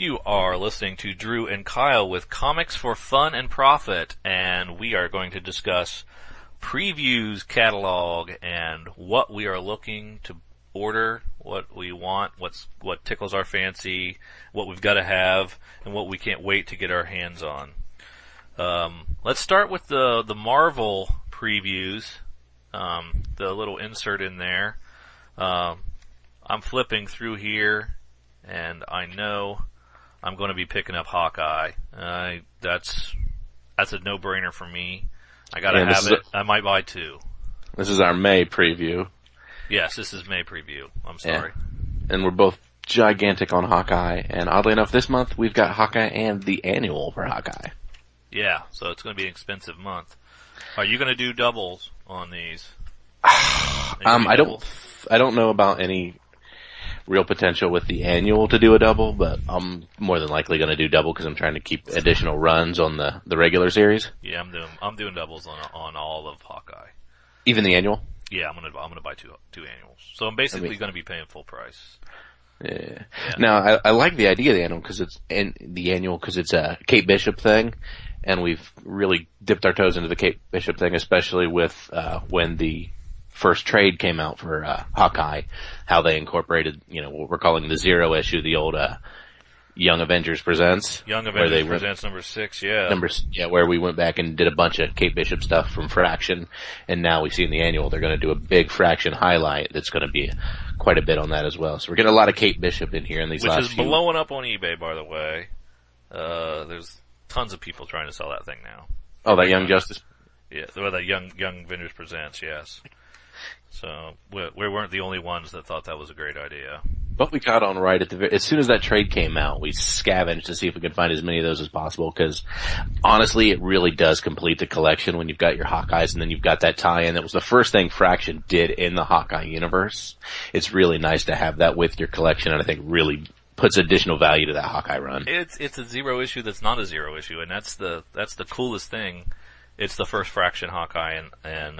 You are listening to Drew and Kyle with Comics for Fun and Profit, and we are going to discuss previews, catalog, and what we are looking to order, what we want, what tickles our fancy, what we've got to have, and what we can't wait to get our hands on. Let's start with the Marvel previews, the little insert in there. I'm flipping through here, and I know I'm going to be picking up Hawkeye. That's a no-brainer for me. I gotta have it. I might buy two. This is our May preview. Yes, this is May preview. I'm sorry. Yeah. And we're both gigantic on Hawkeye, and oddly enough, this month we've got Hawkeye and the annual for Hawkeye. Yeah, so it's going to be an expensive month. Are you going to do doubles on these? I don't know about any real potential with the annual to do a double, but I'm more than likely going to do double because I'm trying to keep additional runs on the regular series. Yeah, I'm doing doubles on all of Hawkeye. Even the annual? Yeah, I'm gonna buy two annuals. So I'm basically going to be paying full price. Yeah. Now I like the idea of the annual because it's a Kate Bishop thing, and we've really dipped our toes into the Kate Bishop thing, especially with when the first trade came out for Hawkeye, how they incorporated, what we're calling the Zero issue, the old Young Avengers Presents. Young Avengers Presents number 6, yeah. Where we went back and did a bunch of Kate Bishop stuff from Fraction, and now we see in the annual they're going to do a big Fraction highlight that's going to be quite a bit on that as well. So we're getting a lot of Kate Bishop in here in these last few. Which is blowing up on eBay, by the way. There's tons of people trying to sell that thing now. Oh, that Young Justice? Yeah, that Young Avengers Presents, yes. So we weren't the only ones that thought that was a great idea. But we got on right as soon as that trade came out, we scavenged to see if we could find as many of those as possible, because honestly, it really does complete the collection when you've got your Hawkeyes and then you've got that tie-in. That was the first thing Fraction did in the Hawkeye universe. It's really nice to have that with your collection, and I think really puts additional value to that Hawkeye run. It's a Zero issue that's not a Zero issue, and that's the coolest thing. It's the first Fraction Hawkeye, and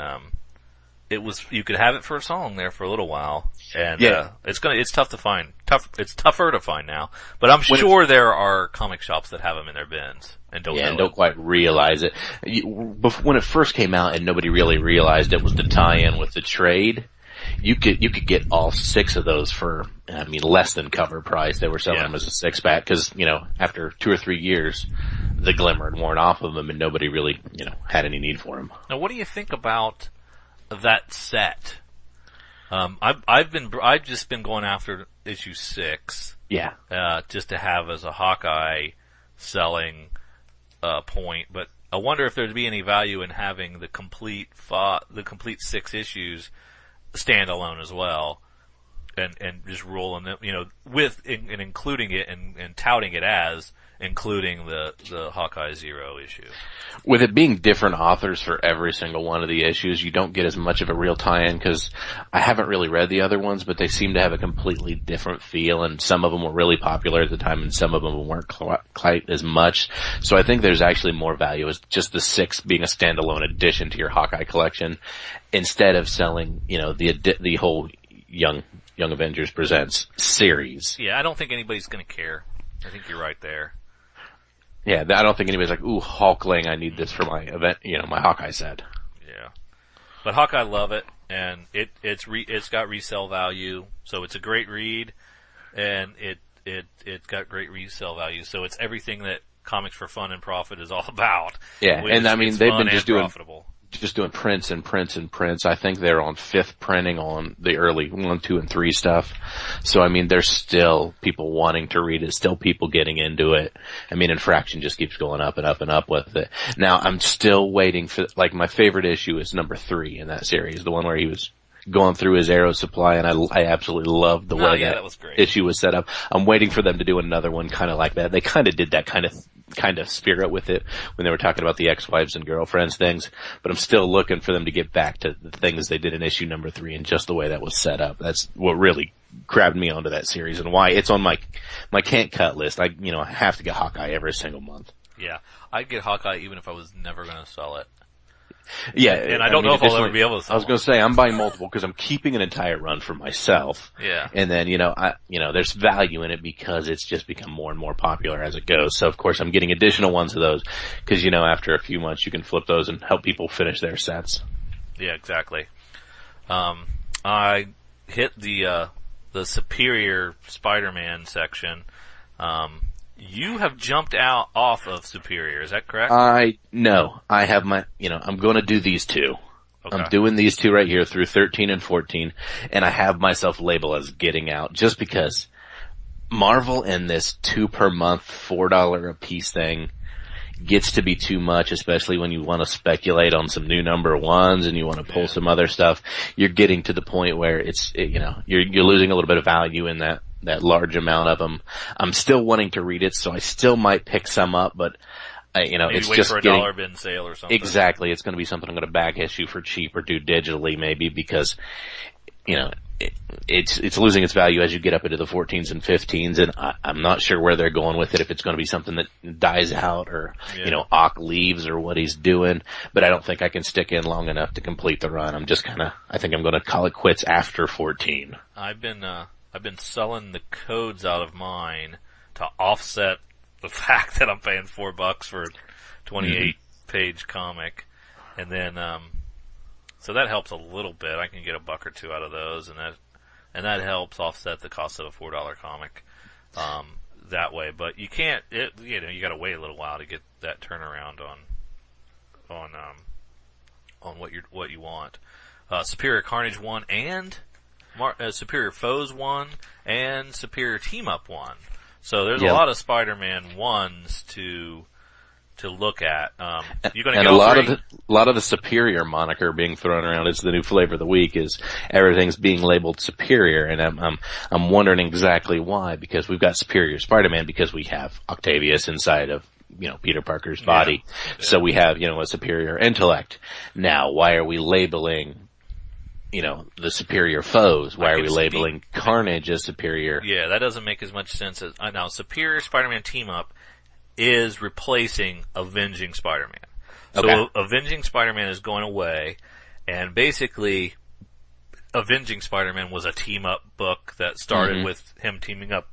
you could have it for a song there for a little while, and it's tough to find. It's tougher to find now, but I'm sure there are comic shops that have them in their bins and don't quite realize it. When it first came out and nobody really realized it was the tie-in with the trade, you could get all 6 of those for less than cover price. They were selling them as a 6-pack because after 2 or 3 years, the glimmer had worn off of them and nobody really had any need for them. Now, what do you think about that set? I've just been going after issue 6. Yeah. Just to have as a Hawkeye selling point, but I wonder if there'd be any value in having the complete 6 issues standalone as well, and just rolling them, and including it and touting it as including the Hawkeye Zero issue. With it being different authors for every single one of the issues, you don't get as much of a real tie-in, because I haven't really read the other ones, but they seem to have a completely different feel, and some of them were really popular at the time, and some of them weren't quite as much. So I think there's actually more value as just the 6 being a standalone addition to your Hawkeye collection, instead of selling, the whole Young Avengers Presents series. Yeah, I don't think anybody's going to care. I think you're right there. Yeah, I don't think anybody's like, ooh, Hulkling, I need this for my event, my Hawkeye set. Yeah. But Hawkeye love it, and it's got resale value, so it's a great read, and it's got great resale value, so it's everything that Comics for Fun and Profit is all about. Yeah, and they've been just doing profitable. Just doing prints and prints and prints. I think they're on 5th printing on the early 1, 2, and 3 stuff. So there's still people wanting to read it, still people getting into it. And Fraction just keeps going up and up and up with it. Now I'm still waiting for, my favorite issue is number 3 in that series, the one where he was going through his arrow supply, and I absolutely loved the way that was great. issue was set up. I'm waiting for them to do another one kind of like that. They kind of did that kind of spirit with it when they were talking about the ex-wives and girlfriends things, but I'm still looking for them to get back to the things they did in issue number 3 and just the way that was set up. That's what really grabbed me onto that series and why it's on my can't cut list. I have to get Hawkeye every single month. Yeah, I'd get Hawkeye even if I was never going to sell it. Yeah, and I don't know if I'll ever be able to sell I was going to say, I'm buying multiple because I'm keeping an entire run for myself. Yeah. And then, there's value in it because it's just become more and more popular as it goes. So of course I'm getting additional ones of those because, after a few months you can flip those and help people finish their sets. Yeah, exactly. I hit the Superior Spider-Man section. You have jumped off of Superior, is that correct? No, I have I'm going to do these two. Okay. I'm doing these two right here through 13 and 14, and I have myself labeled as getting out just because Marvel and this 2 per month, $4 a piece thing gets to be too much, especially when you want to speculate on some new number ones and you want to pull some other stuff. You're getting to the point where you're losing a little bit of value in that large amount of them. I'm still wanting to read it, so I still might pick some up, but Maybe it's wait just for a dollar bin sale or something. Exactly. It's going to be something I'm going to back issue for cheap or do digitally maybe because, it's losing its value as you get up into the 14s and 15s, and I'm not sure where they're going with it, if it's going to be something that dies out or, Ock leaves or what he's doing, but I don't think I can stick in long enough to complete the run. I think I'm going to call it quits after 14. I've been selling the codes out of mine to offset the fact that I'm paying $4 for a 28 page comic, and then so that helps a little bit. I can get $1 or $2 out of those, and that helps offset the cost of a $4 comic that way. But you can't, you got to wait a little while to get that turnaround on what you want. Superior Carnage 1 and Superior Foes 1 and Superior Team Up 1. So there's a lot of Spider-Man 1s to look at. You're going to get a lot of the Superior moniker being thrown around. It's the new flavor of the week. Is everything's being labeled Superior, and I'm wondering exactly why. Because we've got Superior Spider-Man because we have Octavius inside of Peter Parker's body, so we have a superior intellect. Now, why are we labeling the superior foes? Why are we labeling Carnage as superior? Yeah, that doesn't make as much sense as now. Superior Spider-Man Team Up is replacing Avenging Spider-Man. So Avenging Spider-Man is going away, and basically Avenging Spider-Man was a team-up book that started with him teaming up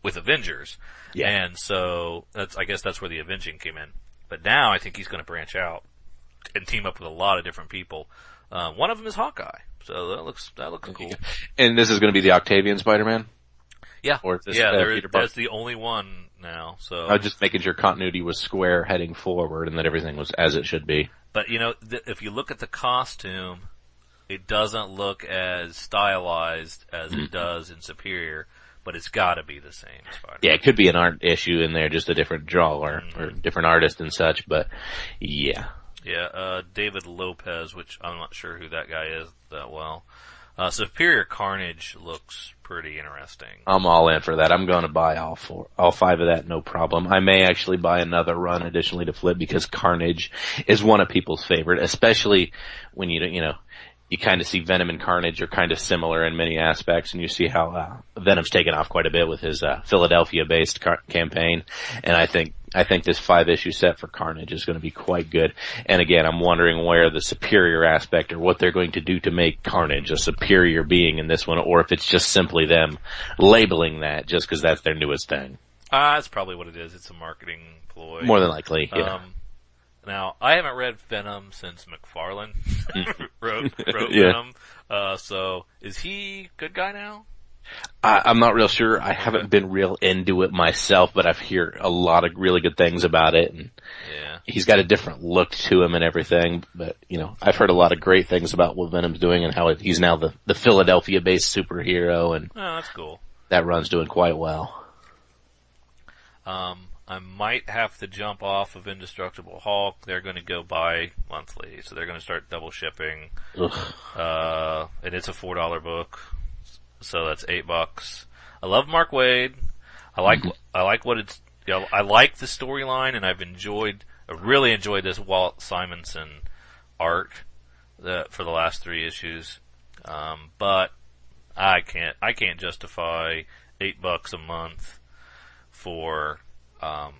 with Avengers. Yeah. And so I guess that's where the Avenging came in. But now I think he's going to branch out and team up with a lot of different people. One of them is Hawkeye. So that looks cool. And this is going to be the Octavian Spider-Man? Yeah. Or this, that's the only one now. So I was just making sure continuity was square heading forward and that everything was as it should be. But if you look at the costume, it doesn't look as stylized as it does in Superior, but it's got to be the same Spider-Man. Yeah, it could be an art issue in there, just a different drawer or different artist and such, but yeah. Yeah, David Lopez, which I'm not sure who that guy is that well. Superior Carnage looks pretty interesting. I'm all in for that. I'm going to buy all 5 of that, no problem. I may actually buy another run additionally to flip because Carnage is one of people's favorite, especially when you kind of see Venom and Carnage are kind of similar in many aspects, and you see how Venom's taken off quite a bit with his Philadelphia-based campaign, and I think this 5-issue set for Carnage is going to be quite good. And again, I'm wondering where the superior aspect or what they're going to do to make Carnage a superior being in this one, or if it's just simply them labeling that just because that's their newest thing. That's probably what it is. It's a marketing ploy. More than likely, yeah. Now, I haven't read Venom since McFarlane wrote Venom. So is he good guy now? I'm not real sure. I haven't been real into it myself, but I've heard a lot of really good things about it. And he's got a different look to him and everything. But, I've heard a lot of great things about what Venom's doing and how he's now the Philadelphia-based superhero. And that's cool. That run's doing quite well. I might have to jump off of Indestructible Hulk. They're going to go bi-monthly, so they're going to start double shipping. And it's a $4 book, so that's $8. I love Mark Waid. I like what it's. I like the storyline, and I really enjoyed this Walt Simonson art for the last 3 issues. But I can't justify $8 a month for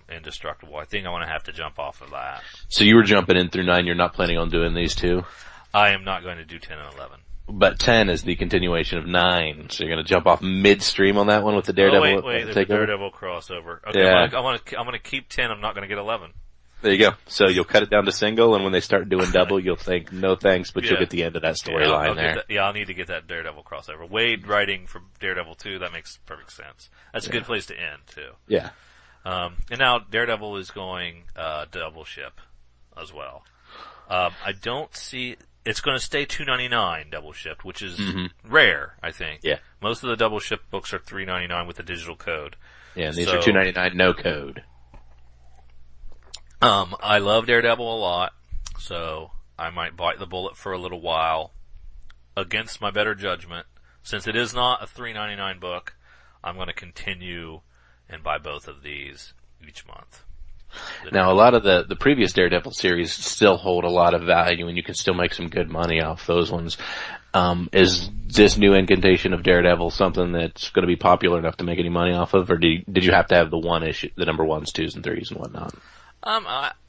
Indestructible. I think I want to have to jump off of that. So you were jumping in through 9. You're not planning on doing these two? I am not going to do 10 and 11. But 10 is the continuation of 9, so you're going to jump off midstream on that one with the Daredevil. Wait, there's a Daredevil crossover. Okay, yeah. I'm going to keep 10. I'm not going to get 11. There you go. So you'll cut it down to single, and when they start doing double, you'll think, no thanks, but you'll get the end of that storyline there. I'll need to get that Daredevil crossover. Wade writing for Daredevil 2, that makes perfect sense. That's a good place to end, too. Yeah. And now Daredevil is going double ship as well. I don't see... It's going to stay $2.99 double shipped, which is rare, I think. Yeah. Most of the double shipped books are $3.99 with the digital code. Yeah, and these are $2.99 no code. I love Daredevil a lot, so I might bite the bullet for a little while. Against my better judgment, since it is not a $3.99 book, I'm going to continue and buy both of these each month. Now, a lot of the previous Daredevil series still hold a lot of value, and you can still make some good money off those ones. Is this new incantation of Daredevil something that's going to be popular enough to make any money off of, or did you have to have the one issue, the number 1s, 2s, and 3s, and whatnot?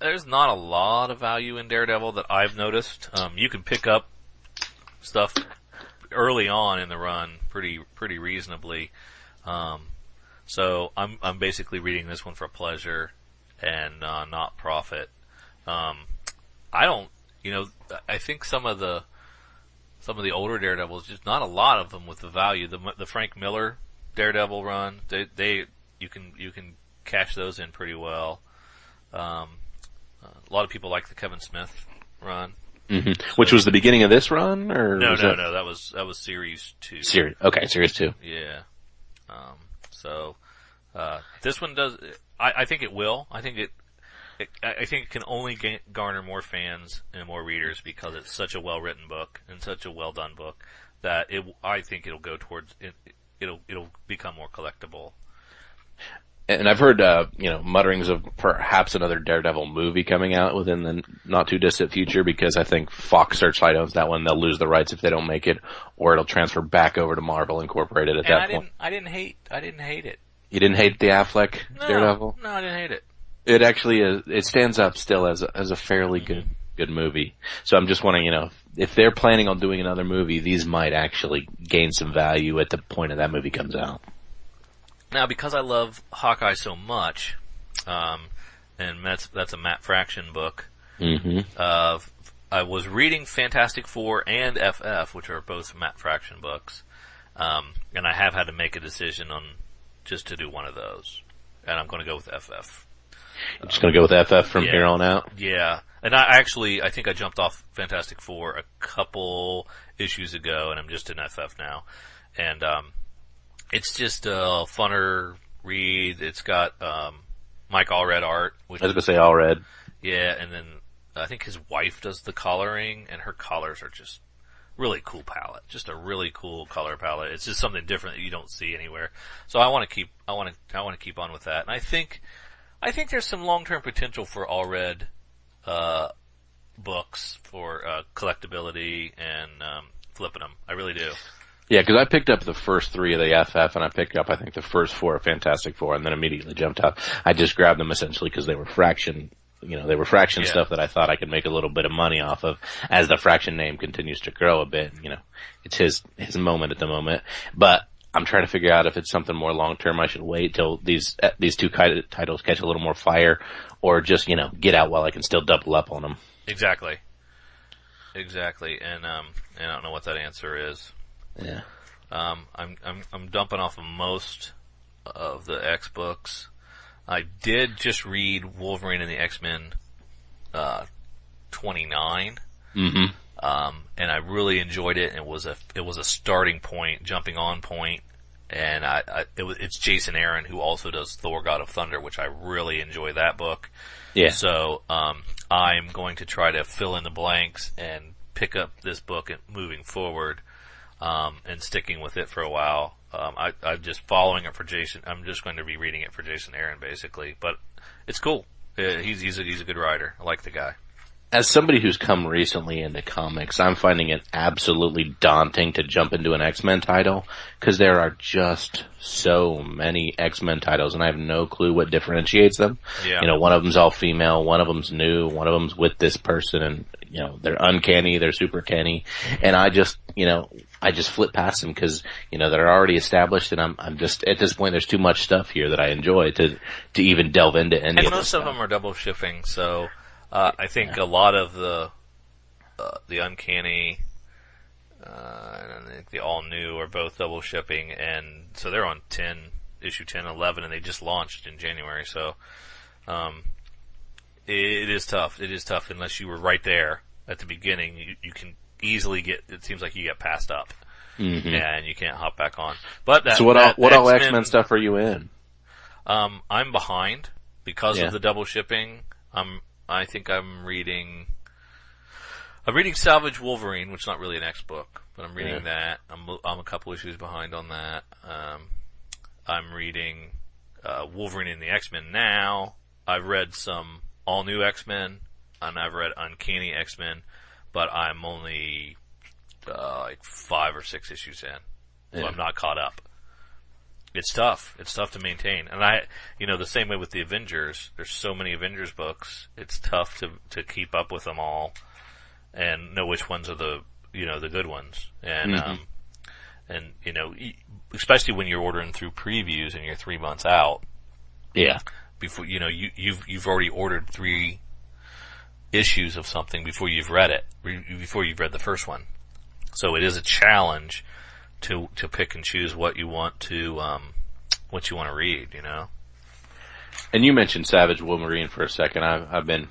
There's not a lot of value in Daredevil that I've noticed. You can pick up stuff early on in the run pretty reasonably. So I'm basically reading this one for pleasure and not profit. I think some of the older Daredevils, just not a lot of them with the value. The Frank Miller Daredevil run, you can cash those in pretty well. A lot of people like the Kevin Smith run. Mm-hmm. Which was the beginning of this run, or no, that was series 2. Series 2. Yeah. This one does. I think it will. I think it can only garner more fans and more readers because it's such a well written book and such a well done book that I think it'll go towards it. It'll become more collectible. And I've heard, mutterings of perhaps another Daredevil movie coming out within the not too distant future, because I think Fox Searchlight owns that one. They'll lose the rights if they don't make it, or it'll transfer back over to Marvel Incorporated at that point. I didn't hate it. You didn't hate the Affleck Daredevil? No, I didn't hate it. It actually is. It stands up still as a fairly good movie. So I'm just wondering, if they're planning on doing another movie, these might actually gain some value at the point that movie comes out. Now, because I love Hawkeye so much, and that's a Matt Fraction book. Mm-hmm. I was reading Fantastic Four and FF, which are both Matt Fraction books, and I have had to make a decision on just to do one of those, and I'm going to go with FF. You're just going to go with FF from here on out? Yeah. And I think I jumped off Fantastic Four a couple issues ago, and I'm just in FF now. And it's just a funner read. It's got Mike Allred art. I was going to say Allred. Yeah, and then I think his wife does the coloring, and her colors are just really cool palette. Just a really cool color palette. It's just something different that you don't see anywhere. So I want to keep on with that. And I think there's some long-term potential for Allred books for collectability and flipping them. I really do. Yeah, because I picked up the first 3 of the FF, and I picked up, I think, the first 4 of Fantastic Four, and then immediately jumped out. I just grabbed them essentially because they were Fraction, stuff that I thought I could make a little bit of money off of as the Fraction name continues to grow a bit. It's his moment at the moment. But I'm trying to figure out if it's something more long-term. I should wait till these 2 titles catch a little more fire, or just, get out while I can still double up on them. Exactly. And I don't know what that answer is. Yeah. I'm dumping off of most of the X books. I did just read Wolverine and the X-Men 29. Mm-hmm. And I really enjoyed it. And it was a starting point, jumping on point. And it's Jason Aaron who also does Thor: God of Thunder, which I really enjoy that book. Yeah. So I'm going to try to fill in the blanks and pick up this book and moving forward. And sticking with it for a while. I'm just following it for Jason. I'm just going to be reading it for Jason Aaron, basically. But it's cool. He's a good writer. I like the guy. As somebody who's come recently into comics, I'm finding it absolutely daunting to jump into an X-Men title, because there are just so many X-Men titles, and I have no clue what differentiates them. Yeah. You know, one of them's all female, one of them's new, one of them's with this person, and, you know, they're uncanny, they're super canny, and I just flip past them because, you know, they're already established, and I'm just, at this point, there's too much stuff here that I enjoy to even delve into any of And most of them are double shipping, so I think a lot of the Uncanny and I think the All New are both double shipping, and so they're on issue 10, 11, and they just launched in January. So it is tough. It is tough unless you were right there at the beginning. You can easily get. It seems like you get passed up, and you can't hop back on. But so what all X-Men stuff are you in? I'm behind because of the double shipping. I think I'm reading Salvage Wolverine, which is not really an X book, but I'm reading that. I'm a couple issues behind on that. I'm reading Wolverine and the X-Men now. I've read some All New X-Men, and I've read Uncanny X-Men, but I'm only like 5 or 6 issues in, so I'm not caught up. It's tough. It's tough to maintain. And the same way with the Avengers, there's so many Avengers books, it's tough to keep up with them all and know which ones are the good ones. And, especially when you're ordering through previews and you're 3 months out. Yeah. Before, you've already ordered 3 issues of something before you've read it, before you've read the first one. So it is a challenge to pick and choose what you want to read, you know. And you mentioned Savage Wolverine for a second. I've been,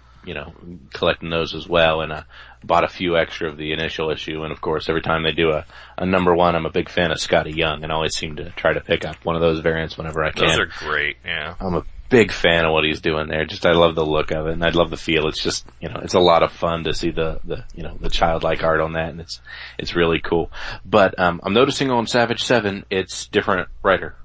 collecting those as well, and I bought a few extra of the initial issue, and of course every time they do a number 1, I'm a big fan of Scotty Young, and always seem to try to pick up one of those variants whenever I can. Those are great, yeah. I'm a big fan of what he's doing there. Just, I love the look of it, and I love the feel. It's just, it's a lot of fun to see the childlike art on that, and it's really cool. But, I'm noticing on Savage 7, it's different writer.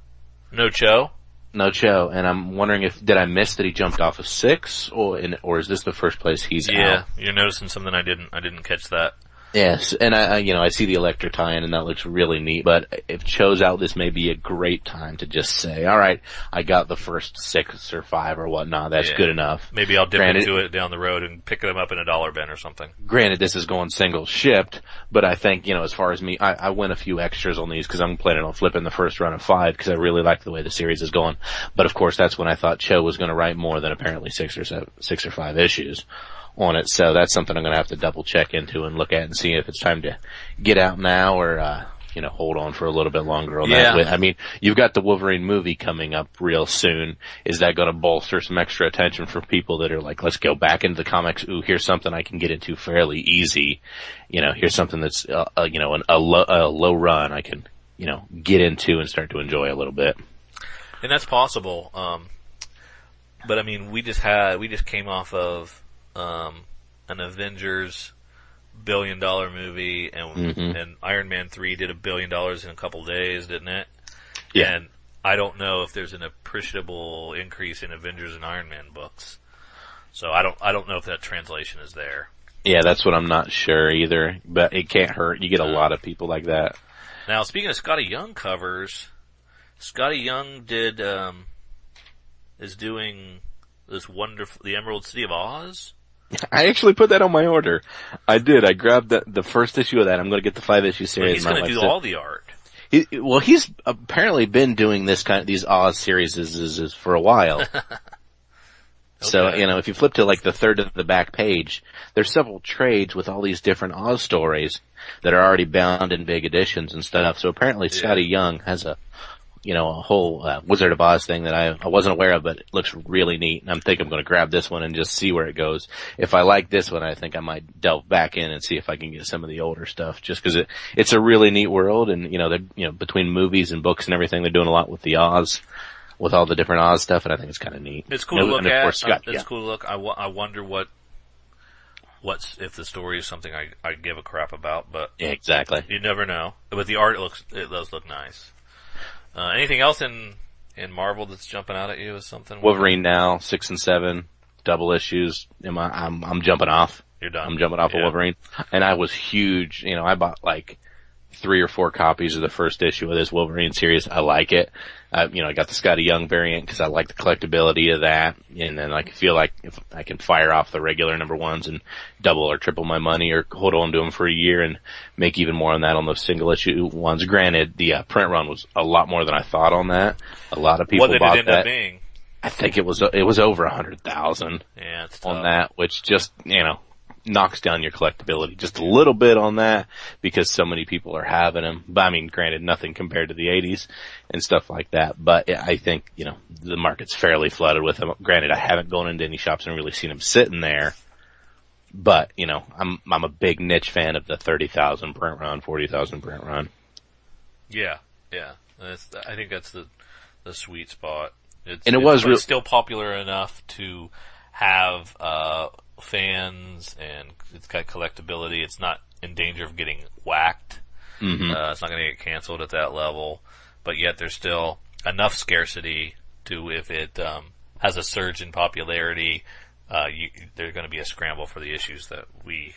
No Cho, and I'm wondering did I miss that he jumped off of 6, or is this the first place he's out? Yeah, you're noticing something I didn't catch that. Yes, and I see the Elektra tie-in, and that looks really neat, but if Cho's out, this may be a great time to just say, alright, I got the first 6 or 5 or whatnot, that's good enough. Maybe I'll dip into it down the road and pick them up in a $1 bin or something. Granted, this is going single shipped, but I think, as far as me, I win a few extras on these, because I'm planning on flipping the first run of 5, because I really like the way the series is going. But of course, that's when I thought Cho was going to write more than apparently 6 or 5 issues on it, so that's something I'm going to have to double check into and look at and see if it's time to get out now or, hold on for a little bit longer on that. I mean, you've got the Wolverine movie coming up real soon. Is that going to bolster some extra attention for people that are like, let's go back into the comics. Ooh, here's something I can get into fairly easy. Here's something that's, a low run I can, get into and start to enjoy a little bit. And that's possible. But I mean, we just came off of an Avengers $1 billion movie, and Iron Man 3 did $1 billion in a couple days, didn't it? Yeah. And I don't know if there's an appreciable increase in Avengers and Iron Man books. So I don't know if that translation is there. Yeah, that's what I'm not sure either, but it can't hurt. You get a lot of people like that. Now, speaking of Scotty Young covers, Scotty Young is doing this wonderful, the Emerald City of Oz. I actually put that on my order. I did. I grabbed the first issue of that. I'm going to get the 5-issue series. Well, he's going to do all the art. He's apparently been doing these Oz series is for a while. Okay. So, if you flip to like the third of the back page, there's several trades with all these different Oz stories that are already bound in big editions and stuff. So apparently Scotty Young has a whole Wizard of Oz thing that I wasn't aware of, but it looks really neat. And I'm thinking I'm going to grab this one and just see where it goes. If I like this one, I think I might delve back in and see if I can get some of the older stuff, just because it's a really neat world. And they're between movies and books and everything, they're doing a lot with the Oz, with all the different Oz stuff, and I think it's kind of neat. It's cool to look at. It's cool to look. I wonder what's if the story is something I give a crap about, but yeah, exactly. You never know. But the art it does look nice. Anything else in Marvel that's jumping out at you as something? Wolverine now, 6 and 7, double issues. I'm jumping off. You're done. I'm jumping off of Wolverine. And I was huge, I bought like 3 or 4 copies of the first issue of this Wolverine series. I like it. I got the Scotty Young variant because I like the collectability of that. And then I feel like if I can fire off the regular number 1s and double or triple my money or hold on to them for a year and make even more on that on those single issue ones. Granted, the print run was a lot more than I thought on that. A lot of people bought that. What did it end up being? I think it was over 100,000 it's tough. on that, which just, knocks down your collectability just a little bit on that because so many people are having them. But I mean, granted, nothing compared to the 80s and stuff like that. But I think, the market's fairly flooded with them. Granted, I haven't gone into any shops and really seen them sitting there. But, I'm a big niche fan of the 30,000 print run, 40,000 print run. Yeah. I think that's the sweet spot. It's still popular enough to have, fans, and it's got collectability. It's not in danger of getting whacked. Mm-hmm. It's not going to get canceled at that level, but yet there's still enough scarcity to, if it has a surge in popularity, there's going to be a scramble for the issues that we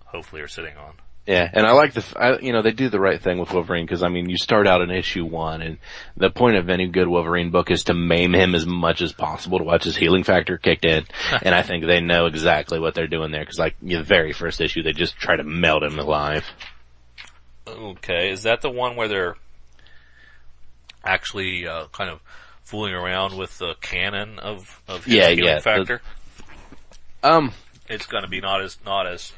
hopefully are sitting on. Yeah, and I like they do the right thing with Wolverine because, you start out in issue 1 and the point of any good Wolverine book is to maim him as much as possible to watch his healing factor kicked in. And I think they know exactly what they're doing there because, the very first issue, they just try to melt him alive. Okay, is that the one where they're actually kind of fooling around with the canon of his healing factor? It's going to be not as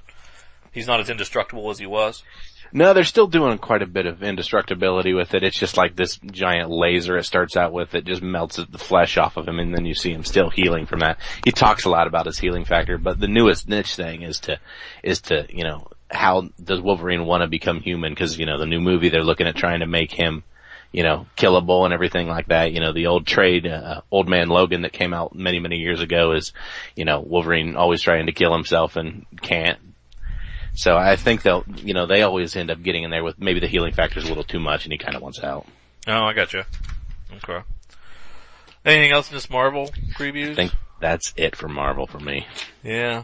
he's not as indestructible as he was? No, they're still doing quite a bit of indestructibility with it. It's just like this giant laser it starts out with that just melts the flesh off of him, and then you see him still healing from that. He talks a lot about his healing factor, but the newest niche thing is to, how does Wolverine want to become human? Because, the new movie, they're looking at trying to make him, killable and everything like that. The old trade, Old Man Logan that came out many, many years ago is, Wolverine always trying to kill himself and can't. So I think they always end up getting in there with maybe the healing factor is a little too much and he kind of wants out. Oh, I gotcha. Okay. Anything else in this Marvel previews? I think that's it for Marvel for me. Yeah.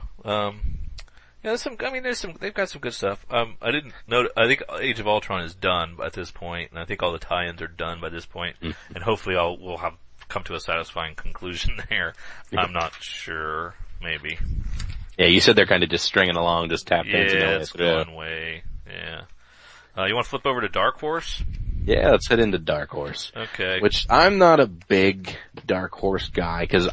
They've got some good stuff. I didn't know, I think Age of Ultron is done at this point, and I think all the tie-ins are done by this point, and hopefully we'll have come to a satisfying conclusion there. I'm not sure. Maybe. Yeah, you said they're kind of just stringing along, just tap dancing. Yeah, it's one way. Yeah. You want to flip over to Dark Horse? Yeah, let's head into Dark Horse. Okay. Which I'm not a big Dark Horse guy because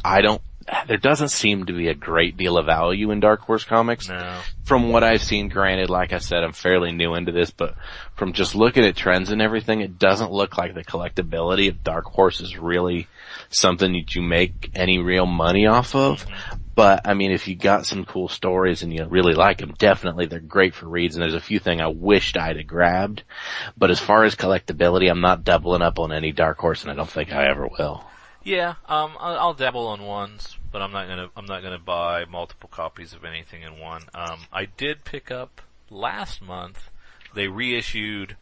there doesn't seem to be a great deal of value in Dark Horse comics. No. From what I've seen, granted, like I said, I'm fairly new into this, but from just looking at trends and everything, it doesn't look like the collectability of Dark Horse is really something that you make any real money off of. Mm-hmm. But, if you got some cool stories and you really like them, definitely they're great for reads, and there's a few things I wished I'd have grabbed. But as far as collectability, I'm not doubling up on any Dark Horse, and I don't think I ever will. Yeah, I'll dabble on ones, but I'm not gonna buy multiple copies of anything in one. I did pick up last month, they reissued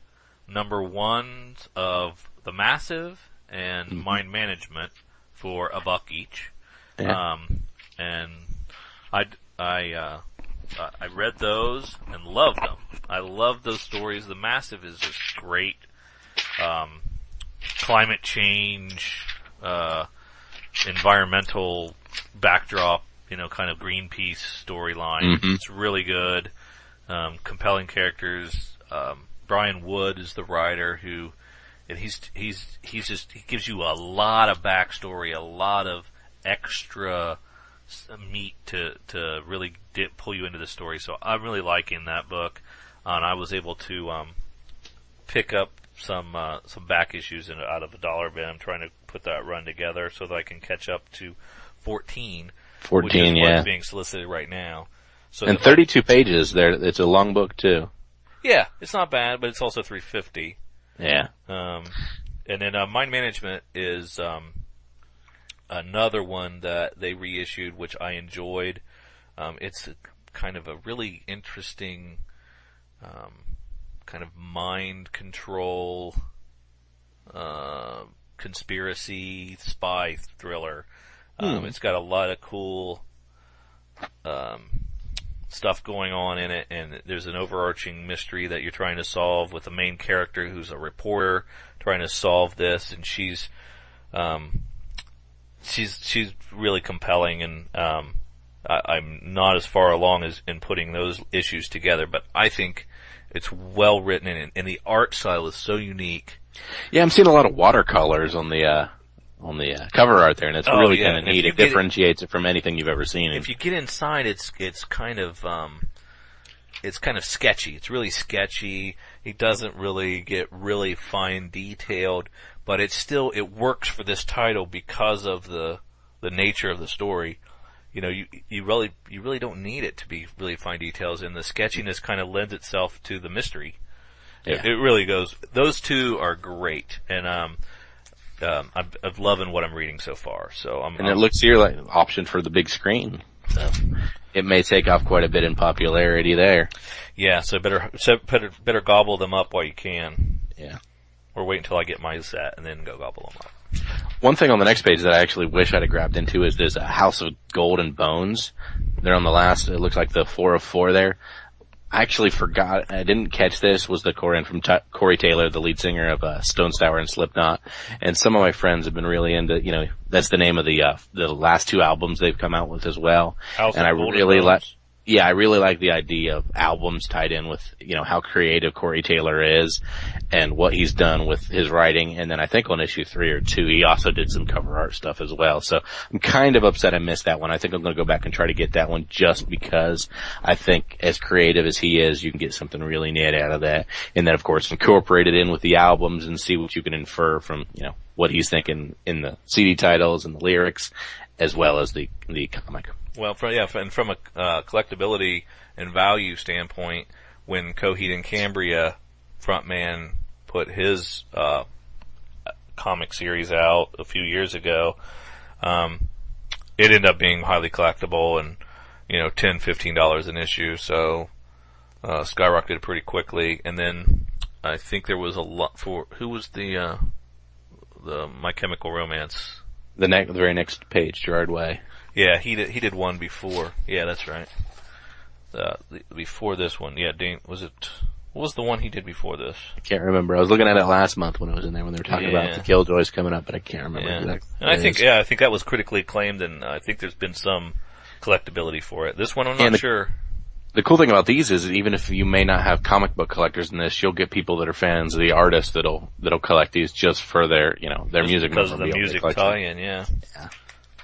number 1s of The Massive and Mind Management for $1 each. Yeah. And I read those and loved them. I love those stories. The Massive is just great. Climate change, environmental backdrop, kind of Greenpeace storyline. Mm-hmm. It's really good. Compelling characters. Brian Wood is the writer and he gives you a lot of backstory, a lot of extra meat to really pull you into the story. So I'm really liking that book. And I was able to, pick up some back issues out of the dollar bin. I'm trying to put that run together so that I can catch up to 14. 14, which is yeah. what's being solicited right now. So and 32 pages there. It's a long book too. Yeah, it's not bad, but it's also $3.50. Yeah. And then, Mind Management is, another one that they reissued, which I enjoyed. It's kind of a really interesting, kind of mind control, conspiracy spy thriller. It's got a lot of cool, stuff going on in it, and there's an overarching mystery that you're trying to solve with a main character who's a reporter trying to solve this, and she's really compelling, and I'm not as far along as in putting those issues together, but I think it's well written, and the art style is so unique. Yeah, I'm seeing a lot of watercolors on the cover art there, and it's really kind of neat. It differentiates it from anything you've ever seen. If you get inside, it's kind of sketchy. It's really sketchy. He doesn't really get really fine detailed, but it works for this title because of the nature of the story. You know, you really don't need it to be really fine details, and the sketchiness kind of lends itself to the mystery. Yeah. It really goes. Those two are great, and I'm loving what I'm reading so far. So it looks here like an option for the big screen. So it may take off quite a bit in popularity there. Yeah, so better gobble them up while you can. Yeah. Or wait until I get my set and then go gobble them up. One thing on the next page that I actually wish I'd have grabbed into is this House of Gold and Bones. They're on the last, it looks like the 4 of 4 there. I actually forgot, I didn't catch this, was the Corey from Corey Taylor, the lead singer of Stone Sour and Slipknot. And some of my friends have been really into, you know, that's the name of the last 2 albums they've come out with as well. House and I of Gold really and like, Bones. yeah, I really like the idea of albums tied in with, you know, how creative Corey Taylor is and what he's done with his writing. And then I think on issue 3 or 2, he also did some cover art stuff as well. So I'm kind of upset I missed that one. I think I'm going to go back and try to get that one just because I think as creative as he is, you can get something really neat out of that. And then of course incorporate it in with the albums and see what you can infer from, you know, what he's thinking in the CD titles and the lyrics as well as the comic. Well, from a collectability and value standpoint, when Coheed and Cambria frontman put his comic series out a few years ago, it ended up being highly collectible and, you know, $10, $15 an issue, so skyrocketed pretty quickly. And then I think there was a lot for who was the My Chemical Romance. The very next page, Gerard Way. Yeah, he did one before. Yeah, that's right. Before this one, yeah, what was the one he did before this? I can't remember. I was looking at it last month when it was in there when they were talking about the Killjoys coming up, but I can't remember exactly. And I think that was critically acclaimed, and I think there's been some collectability for it. This one, I'm not sure. The cool thing about these is that even if you may not have comic book collectors in this, you'll get people that are fans of the artists that'll collect these just for their, you know, their just music. Because of the music tie-in, yeah.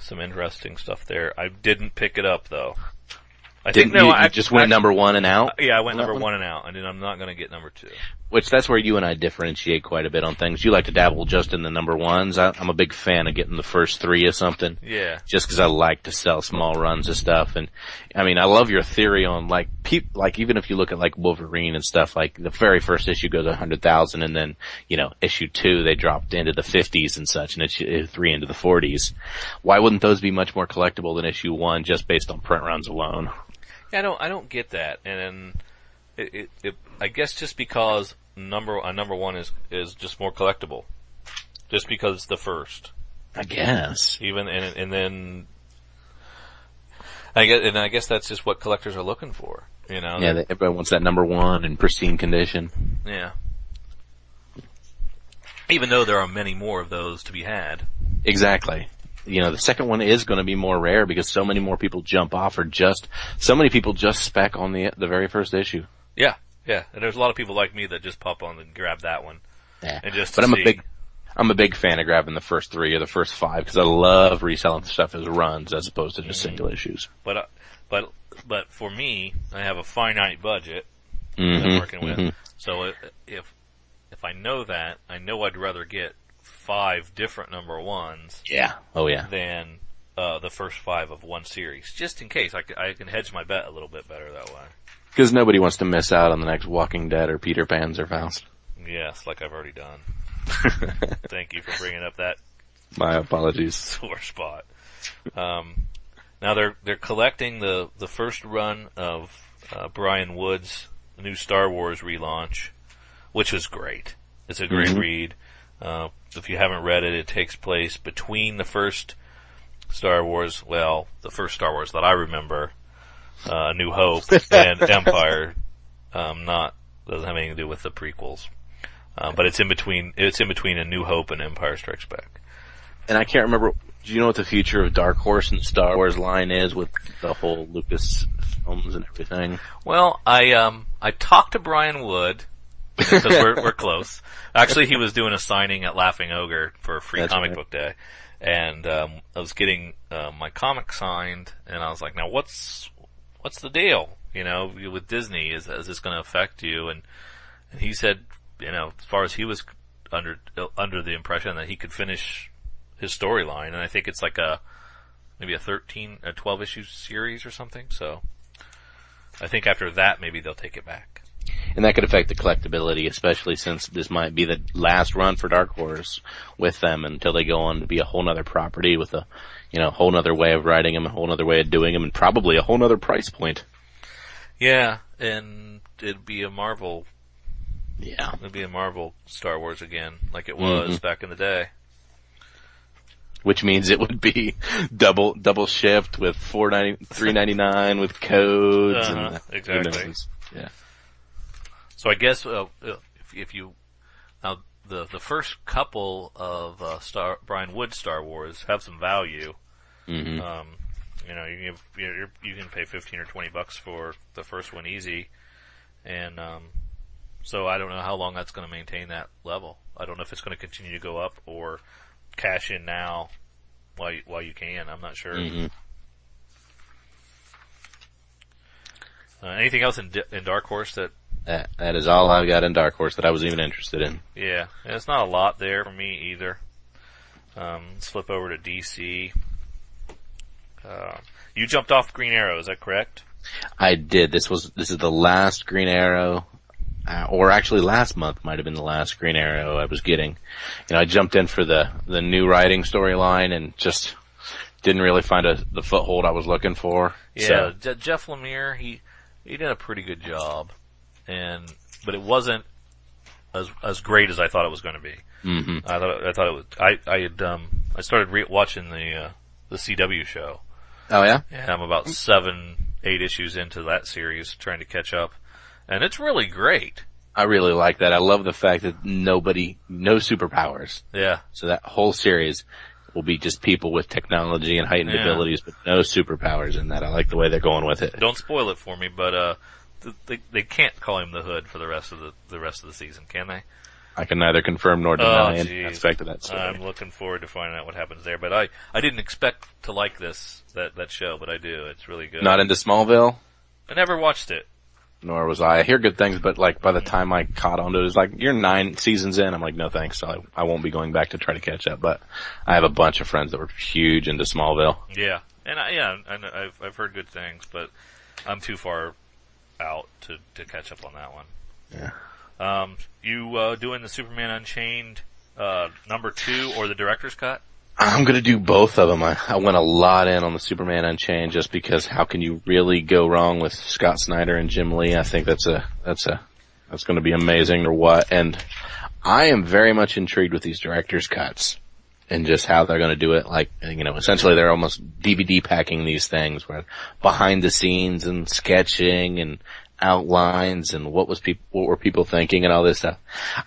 Some interesting stuff there. I didn't pick it up though. I just went number 1 and out? Yeah, I went number 1 and out, and then I'm not going to get number 2. Which, that's where you and I differentiate quite a bit on things. You like to dabble just in the number 1s. I'm a big fan of getting the first 3 of something. Yeah. Just because I like to sell small runs of stuff. And, I mean, I love your theory on, like even if you look at, like, Wolverine and stuff, like, the very first issue goes 100,000, and then, you know, issue 2, they dropped into the 50s and such, and issue 3 into the 40s. Why wouldn't those be much more collectible than issue 1 just based on print runs alone? Yeah, I don't get that, and I guess just because number 1 is just more collectible, just because it's the first. I guess. Even and then I guess that's just what collectors are looking for, you know. Yeah, everybody wants that number 1 in pristine condition. Yeah. Even though there are many more of those to be had. Exactly. You know, the second one is going to be more rare because so many more people jump off so many people just spec on the very first issue. Yeah, yeah. And there's a lot of people like me that just pop on and grab that one. Yeah. And just but I'm a big fan of grabbing the first 3 or the first 5 because I love reselling stuff as runs as opposed to just single issues. But for me, I have a finite budget that I'm working with. So if I know that, I know I'd rather get 5 different number 1s. Yeah. Oh yeah. Than the first 5 of one series, just in case I can hedge my bet a little bit better that way. Because nobody wants to miss out on the next Walking Dead or Peter Pan's or Faust. Yes, like I've already done. Thank you for bringing up that. My apologies. Sore spot. Now they're collecting the first run of Brian Wood's new Star Wars relaunch, which was great. It's a great read. If you haven't read it, it takes place between the first Star Wars, the first Star Wars that I remember, New Hope, and Empire. Doesn't have anything to do with the prequels. But it's in between A New Hope and Empire Strikes Back. And I can't remember, do you know what the future of Dark Horse and Star Wars line is with the whole Lucas films and everything? Well, I talked to Brian Wood, because we're close. Actually, he was doing a signing at Laughing Ogre for a free comic book day. And, I was getting, my comic signed, and I was like, now what's the deal? You know, with Disney, is this gonna affect you? And he said, you know, as far as he was under the impression that he could finish his storyline, and I think it's like maybe a 12 issue series or something, so I think after that maybe they'll take it back. And that could affect the collectability, especially since this might be the last run for Dark Horse with them until they go on to be a whole nother property with a, you know, whole nother way of writing them, a whole nother way of doing them, and probably a whole nother price point. Yeah, and it'd be a Marvel. Yeah. It'd be a Marvel Star Wars again, like it was back in the day. Which means it would be double shipped with $3.99 with codes and exactly. Yeah. So I guess if you now the first couple of Brian Wood Star Wars have some value. Mm-hmm. You know, you can pay $15 or $20 for the first one easy, and so I don't know how long that's going to maintain that level. I don't know if it's going to continue to go up or cash in now while you can. I'm not sure. Mm-hmm. Anything else in Dark Horse that is all I've got in Dark Horse that I was even interested in. Yeah, and it's not a lot there for me either. Let's flip over to DC. You jumped off Green Arrow, is that correct? I did. This is the last Green Arrow, or actually last month might have been the last Green Arrow I was getting. You know, I jumped in for the new writing storyline and just didn't really find the foothold I was looking for. Yeah, so. Jeff Lemire, he did a pretty good job, but it wasn't as great as I thought it was going to be. Mm-hmm. I thought it was. I started watching the CW show. Oh yeah? Yeah, I'm about 7-8 issues into that series, trying to catch up, and it's really great. I really like that. I love the fact that no superpowers. Yeah. So that whole series will be just people with technology and heightened abilities, but no superpowers in that. I like the way they're going with it. Don't spoil it for me, but they can't call him the Hood for the rest of the season, can they? I can neither confirm nor deny any aspect of that story. I'm looking forward to finding out what happens there, but I didn't expect to like that show, but I do. It's really good. Not into Smallville? I never watched it. Nor was I. I hear good things, but like by the time I caught on to it, it was like, you're 9 seasons in. I'm like, no thanks. So I won't be going back to try to catch up, but I have a bunch of friends that were huge into Smallville. Yeah. And I've heard good things, but I'm too far out to catch up on that one. Yeah. You doing the Superman Unchained number 2 or the director's cut? I'm gonna do both of them. I went a lot in on the Superman Unchained just because how can you really go wrong with Scott Snyder and Jim Lee? I think that's gonna be amazing or what. And I am very much intrigued with these director's cuts and just how they're gonna do it. Like, you know, essentially they're almost DVD packing these things where behind the scenes and sketching and outlines and what were people thinking and all this stuff.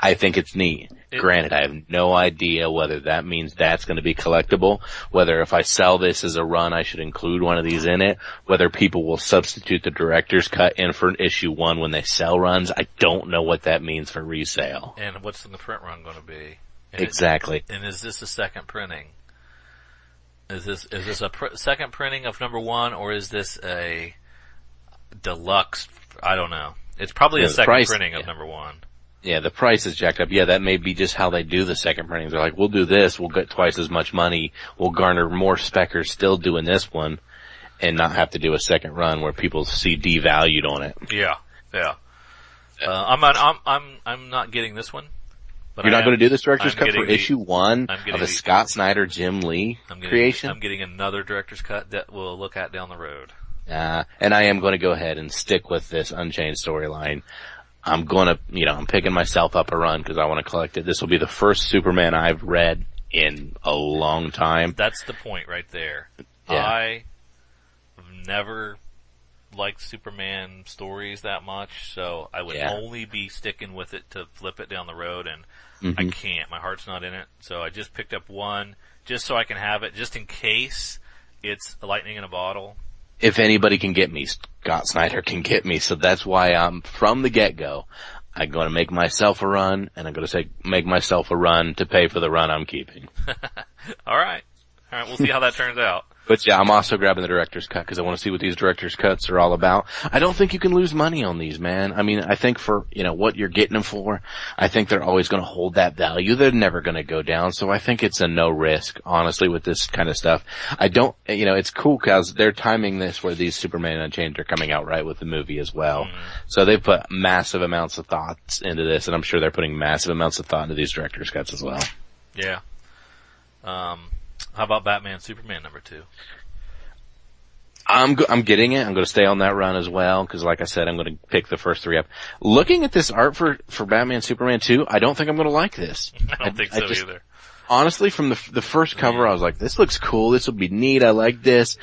I think it's neat. Granted, I have no idea whether that means that's going to be collectible, whether if I sell this as a run I should include one of these in it, whether people will substitute the director's cut in for issue 1 when they sell runs. I don't know what that means for resale. And what's the print run going to be? Exactly. And is this a second printing? Is this a second printing of number 1, or is this a deluxe? I don't know. It's probably a second printing of number 1. Yeah, the price is jacked up. Yeah, that may be just how they do the second printings. They're like, we'll do this, we'll get twice as much money, we'll garner more speckers still doing this one, and not have to do a second run where people see devalued on it. Yeah. I'm not getting this one. But you're not going to do this director's cut for issue 1 of a Scott Snyder, Jim Lee creation? I'm getting another director's cut that we'll look at down the road. And I am going to go ahead and stick with this Unchained storyline. I'm picking myself up a run because I want to collect it. This will be the first Superman I've read in a long time. That's the point right there. Yeah. I've never like Superman stories that much, so I would only be sticking with it to flip it down the road, and I can't. My heart's not in it, so I just picked up one just so I can have it, just in case it's a lightning in a bottle. If anybody can get me, Scott Snyder can get me, so that's why I'm, from the get-go, I'm going to make myself a run, and I'm going to make myself a run to pay for the run I'm keeping. All right, we'll see how that turns out. But yeah, I'm also grabbing the director's cut because I want to see what these director's cuts are all about. I don't think you can lose money on these, man. I mean, I think for, what you're getting them for, I think they're always going to hold that value. They're never going to go down. So I think it's a no risk, honestly, with this kind of stuff. I don't, it's cool because they're timing this where these Superman Unchained are coming out right with the movie as well. So they put massive amounts of thoughts into this, and I'm sure they're putting massive amounts of thought into these director's cuts as well. Yeah. How about Batman Superman #2? I'm getting it. I'm going to stay on that run as well because, like I said, I'm going to pick the first 3 up. Looking at this art for Batman Superman 2, I don't think I'm going to like this. I don't think so either. Honestly, from the first cover, I was like, this looks cool. This will be neat. I like this.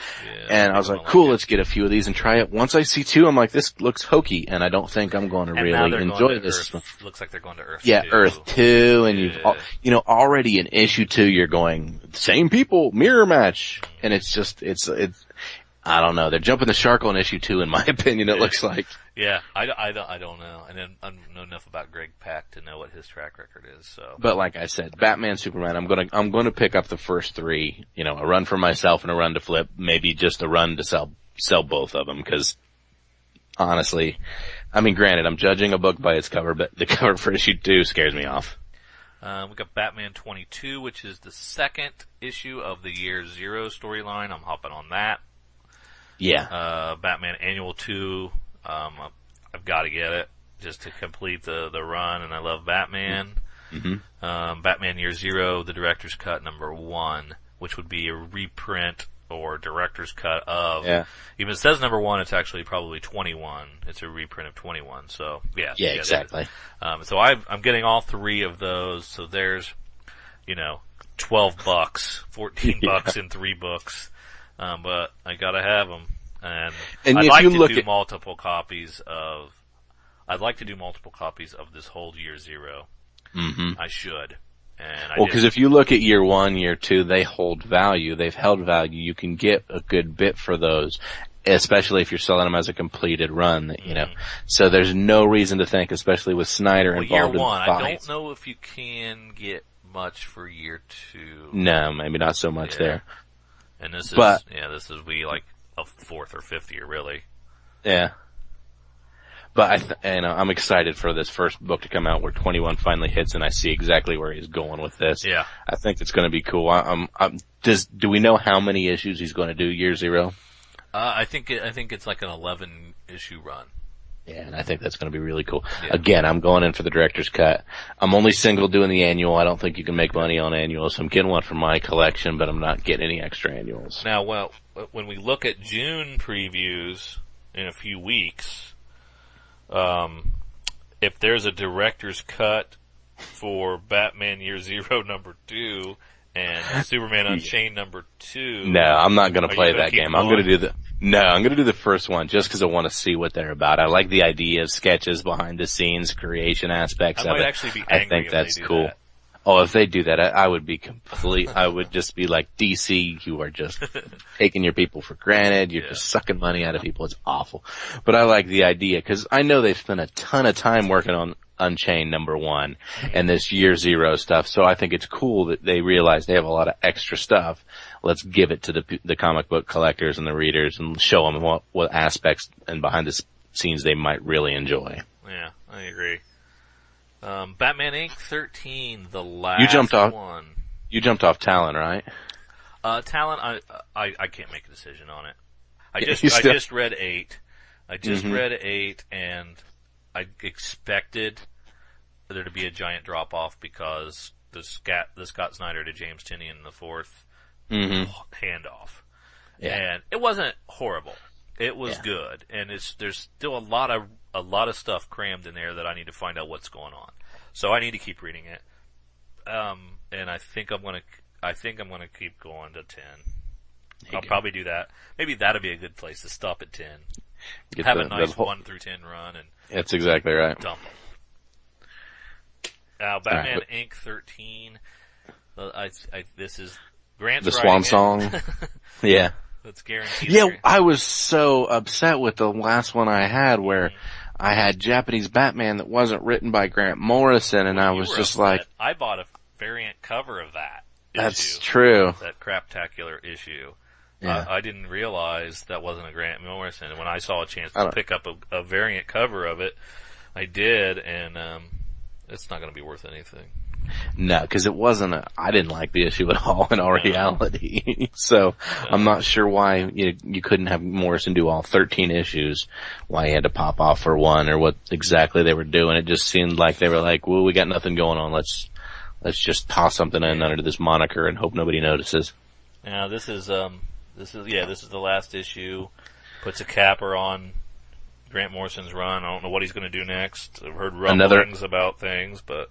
And I was like, cool, let's get a few of these and try it. Once I see 2, I'm like, this looks hokey, and I don't think I'm going to really enjoy this. Looks like they're going to Earth 2. Earth 2, and you've, already in issue 2, you're going, same people, mirror match. And it's just, it's, I don't know. They're jumping the shark on issue 2, in my opinion, it looks like. Yeah, I don't know. And then I don't know enough about Greg Pak to know what his track record is, so. But like I said, Batman, Superman, I'm gonna pick up the first 3, a run for myself and a run to flip, maybe just a run to sell both of them, cause honestly, I mean, granted, I'm judging a book by its cover, but the cover for issue 2 scares me off. We got Batman 22, which is the second issue of the Year Zero storyline. I'm hopping on that. Yeah. Batman Annual 2, I've got to get it just to complete the run, and I love Batman. Batman Year Zero, the director's cut #1, which would be a reprint or director's cut of. Yeah. Even it says #1, it's actually probably 21. It's a reprint of 21. So yeah. Yeah, exactly. So I'm getting all 3 of those. So there's, $12, $14 in 3 books. But I gotta have them, and I'd like to do multiple copies of. I'd like to do multiple copies of this whole Year Zero. I should. And because if you look at Year 1, Year 2, they hold value. They've held value. You can get a good bit for those, especially if you're selling them as a completed run. So there's no reason to think, especially with Snyder involved Year 1, in the fight. I don't know if you can get much for Year 2. No, maybe not so much there. And this is, this is like a 4th or 5th year, really. Yeah. But I'm excited for this first book to come out where 21 finally hits and I see exactly where he's going with this. Yeah. I think it's going to be cool. Do we know how many issues he's going to do Year Zero? I think it's like an 11 issue run. Yeah, and I think that's going to be really cool. Yeah. Again, I'm going in for the director's cut. I'm only single doing the annual. I don't think you can make money on annuals, so I'm getting one for my collection, but I'm not getting any extra annuals. Now, well, when we look at June previews in a few weeks, if there's a director's cut for Batman Year Zero #2 and Superman Unchained #2. No, I'm not going to play that game. I'm going to do I'm going to do the first one just because I want to see what they're about. I like the idea of sketches, behind the scenes, creation aspects of it. I might actually be angry. I think that's cool. That. Oh, if they do that, I would be I would just be like, DC, you are just taking your people for granted. You're just sucking money out of people. It's awful. But I like the idea because I know they've spent a ton of time working on Unchained #1 and this Year Zero stuff. So I think it's cool that they realize they have a lot of extra stuff. Let's give it to the comic book collectors and the readers and show them what aspects and behind the scenes they might really enjoy. Yeah, I agree. Batman Inc. 13, the last one. You jumped off Talon, right? Talon, I can't make a decision on it. I just read 8. I just read 8 and I expected there to be a giant drop off because the Scott Snyder to James Tynion the 4th handoff. Yeah. And it wasn't horrible. It was good. And there's still a lot of stuff crammed in there that I need to find out what's going on. So I need to keep reading it. And I think I'm gonna keep going to 10. I'll probably do that. Maybe that'll be a good place to stop at 10. Get Have the, a nice the whole, 1 through 10 run and That's exactly right. dump them. Now, Batman Inc. 13. This is Grant's The Swan Song. Yeah. That's guaranteed. Yeah, I was so upset with the last one I had where I had Japanese Batman that wasn't written by Grant Morrison, and I was just like, I bought a variant cover of that issue. That's true. That craptacular issue. Yeah. I didn't realize that wasn't a Grant Morrison. And when I saw a chance to pick up a variant cover of it, I did, and it's not going to be worth anything. No, because it wasn't I didn't like the issue at all in all reality. So I'm not sure why you couldn't have Morrison do all 13 issues, why he had to pop off for one, or what exactly they were doing. It just seemed like they were like, well, we got nothing going on. Let's just toss something in under this moniker and hope nobody notices. Now this is the last issue. Puts a capper on Grant Morrison's run. I don't know what he's going to do next. I've heard rumblings about things, but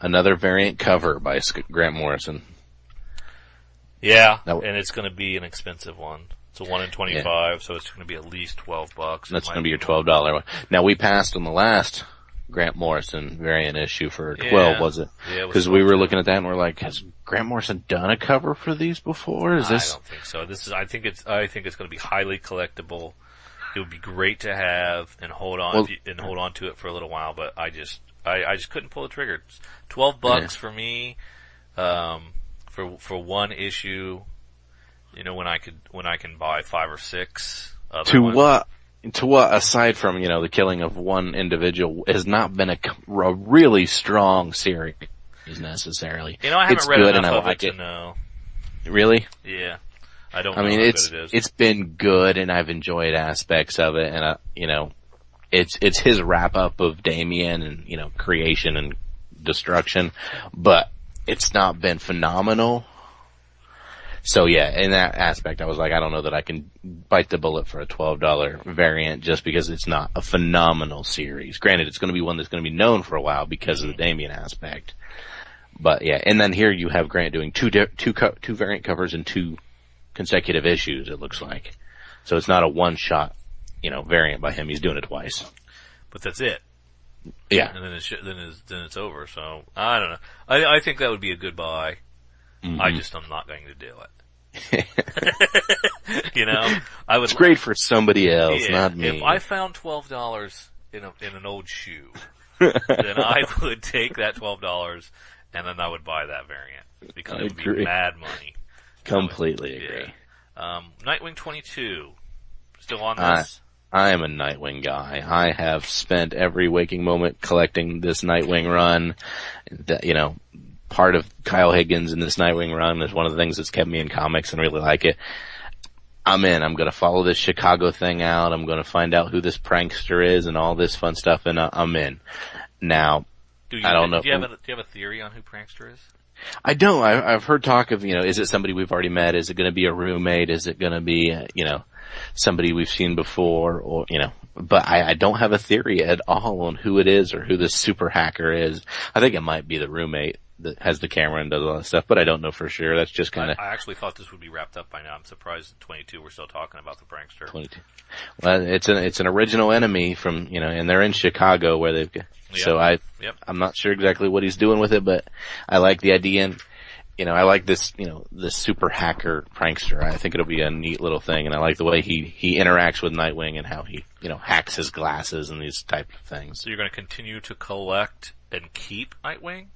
another variant cover by Grant Morrison. Yeah, and it's going to be an expensive one. It's a 1 in 25, so it's going to be at least $12. That's going to be your $12 one. Now we passed on the last Grant Morrison variant issue for 12, was it? Yeah, because we were looking at that and we're like, has Grant Morrison done a cover for these before? I don't think so. I think it's going to be highly collectible. It would be great to have and hold on to it for a little while, but I just couldn't pull the trigger. It's $12 for me, for one issue, when I can buy 5 or 6 other ones. To what, aside from, the killing of one individual, has not been a really strong series necessarily. I haven't read enough of it to know. Really? Yeah. I don't know how good it is. It's been good, and I've enjoyed aspects of it, and it's his wrap up of Damian and, creation and destruction, but it's not been phenomenal. So yeah, in that aspect, I was like, I don't know that I can bite the bullet for a $12 variant just because it's not a phenomenal series. Granted, it's going to be one that's going to be known for a while because of the Damian aspect. But yeah, and then here you have Grant doing two variant covers in 2 consecutive issues, it looks like. So it's not a one-shot, variant by him. He's doing it twice. But that's it. Yeah. And then it's over. So I don't know. I think that would be a good buy. Mm-hmm. I'm not going to do it. It's great for somebody else, not me. If I found $12 in an old shoe, then I would take that $12 and then I would buy that variant because it would be mad money. Completely agree. Nightwing 22, still on this? I am a Nightwing guy. I have spent every waking moment collecting this Nightwing run. Part of Kyle Higgins in this Nightwing run is one of the things that's kept me in comics and really like it. I'm in. I'm going to follow this Chicago thing out. I'm going to find out who this prankster is and all this fun stuff, and I'm in. Now, I don't know. Do you have a theory on who prankster is? I don't. I've heard talk of, is it somebody we've already met? Is it going to be a roommate? Is it going to be, somebody we've seen before? Or, but I don't have a theory at all on who it is or who this super hacker is. I think it might be the roommate that has the camera and does all that stuff, but I don't know for sure. That's just kind of... I actually thought this would be wrapped up by now. I'm surprised at 22 we're still talking about the prankster. 22. Well, it's an original enemy from, and they're in Chicago where they've... Yep. So I'm not sure exactly what he's doing with it, but I like the idea and, I like this, this super hacker prankster. I think it'll be a neat little thing, and I like the way he interacts with Nightwing and how he, hacks his glasses and these type of things. So you're going to continue to collect and keep Nightwing?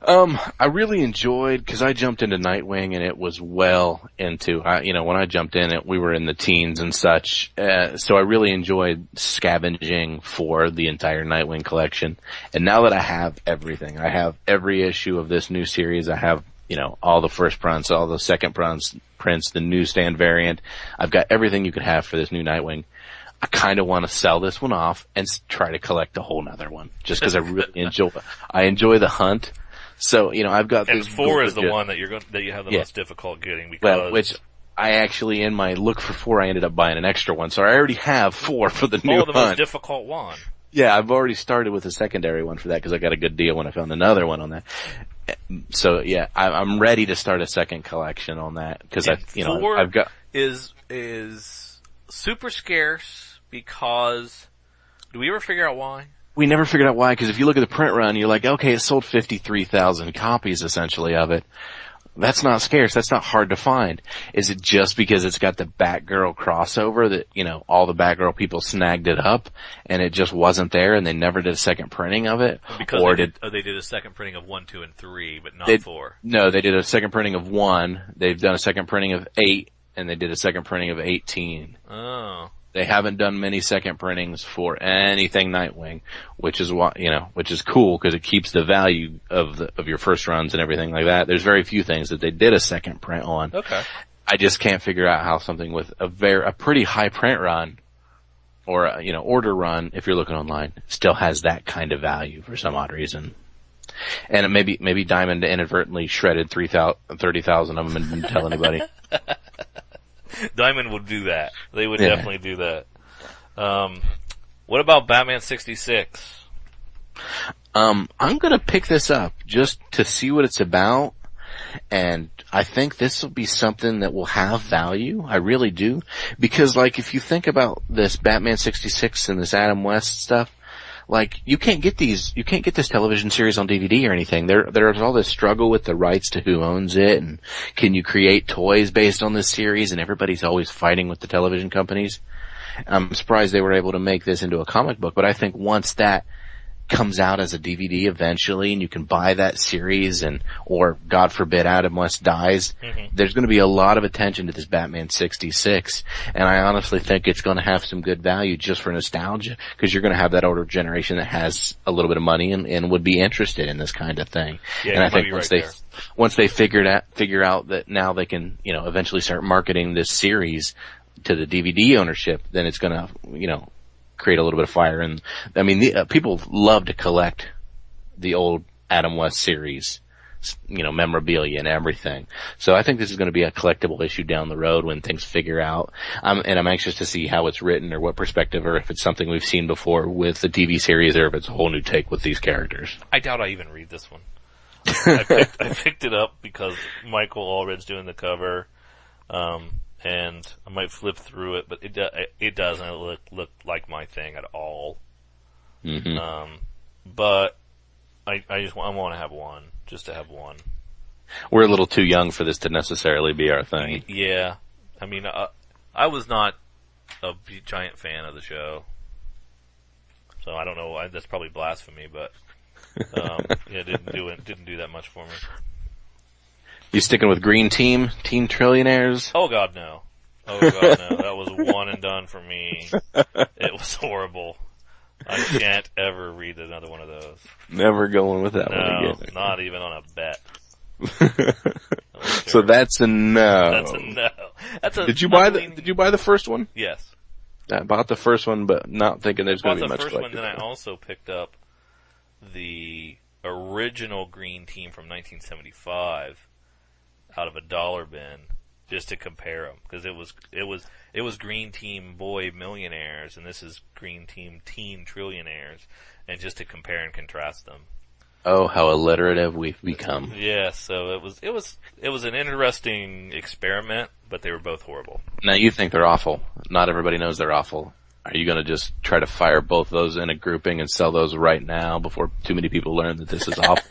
I really enjoyed, cause I jumped into Nightwing and it was well into, when I jumped in it, we were in the teens and such, so I really enjoyed scavenging for the entire Nightwing collection. And now that I have everything, I have every issue of this new series, I have, all the first prints, all the second prints, the newsstand variant, I've got everything you could have for this new Nightwing. I kind of want to sell this one off and try to collect a whole nother one, just cause I really enjoy the hunt. So, I've got this. And 4 is the one that you have the most difficult getting because... which I actually, in my look for 4, I ended up buying an extra one. So I already have 4 for the new the most difficult one. Yeah, I've already started with a secondary one for that because I got a good deal when I found another one on that. So yeah, I'm ready to start a second collection on that because I've got... is super scarce because, do we ever figure out why? We never figured out why, because if you look at the print run, you're like, okay, it sold 53,000 copies essentially of it. That's not scarce. That's not hard to find. Is it just because it's got the Batgirl crossover that, all the Batgirl people snagged it up and it just wasn't there and they never did a second printing of it? Because they did a second printing of 1, 2, and 3, but not 4. No, they did a second printing of 1. They've done a second printing of 8 and they did a second printing of 18. Oh. They haven't done many second printings for anything Nightwing, which is which is cool because it keeps the value of your first runs and everything like that. There's very few things that they did a second print on. Okay. I just can't figure out how something with a pretty high print run or order run, if you're looking online, still has that kind of value for some odd reason. And maybe Diamond inadvertently shredded 30,000 of them and didn't tell anybody. Diamond would do that. They would definitely do that. What about Batman 66? I'm gonna pick this up just to see what it's about, and I think this will be something that will have value. I really do. Because if you think about this Batman 66 and this Adam West stuff, you can't get this television series on DVD or anything. There's all this struggle with the rights to who owns it and can you create toys based on this series, and everybody's always fighting with the television companies. I'm surprised they were able to make this into a comic book, but I think once that comes out as a DVD eventually and you can buy that series or God forbid Adam West dies, there's going to be a lot of attention to this Batman 66, and I honestly think it's going to have some good value just for nostalgia, because you're going to have that older generation that has a little bit of money and would be interested in this kind of thing. Yeah, and I think once they figure out that now they can, eventually start marketing this series to the DVD ownership, then it's going to, create a little bit of fire. And I mean, people love to collect the old Adam West series, memorabilia and everything. So I think this is going to be a collectible issue down the road when things figure out. And I'm anxious to see how it's written or what perspective, or if it's something we've seen before with the TV series, or if it's a whole new take with these characters. I doubt I even read this one. I picked it up because Michael Allred's doing the cover. And I might flip through it, but it doesn't look like my thing at all. Mm-hmm. But I want to have one, just to have one. We're a little too young for this to necessarily be our thing. Yeah, I mean, I was not a giant fan of the show, so I don't know. That's probably blasphemy, but didn't do that much for me. You sticking with Green Team, Teen Trillionaires? Oh God, no. Oh God, no. That was one and done for me. It was horrible. I can't ever read another one of those. Never going with that one again. Not even on a bet. So that's a no. That's a no. Did you buy the first one? Yes. I bought the first one, but not thinking there's going to be much. I bought the first one, then I also picked up the original Green Team from 1975. Out of a dollar bin, just to compare them, because it was Green Team Boy Millionaires, and this is Green Team Teen Trillionaires, and just to compare and contrast them. Oh, how alliterative we've become! Yeah, so it was an interesting experiment, but they were both horrible. Now you think they're awful. Not everybody knows they're awful. Are you going to just try to fire both those in a grouping and sell those right now before too many people learn that this is awful?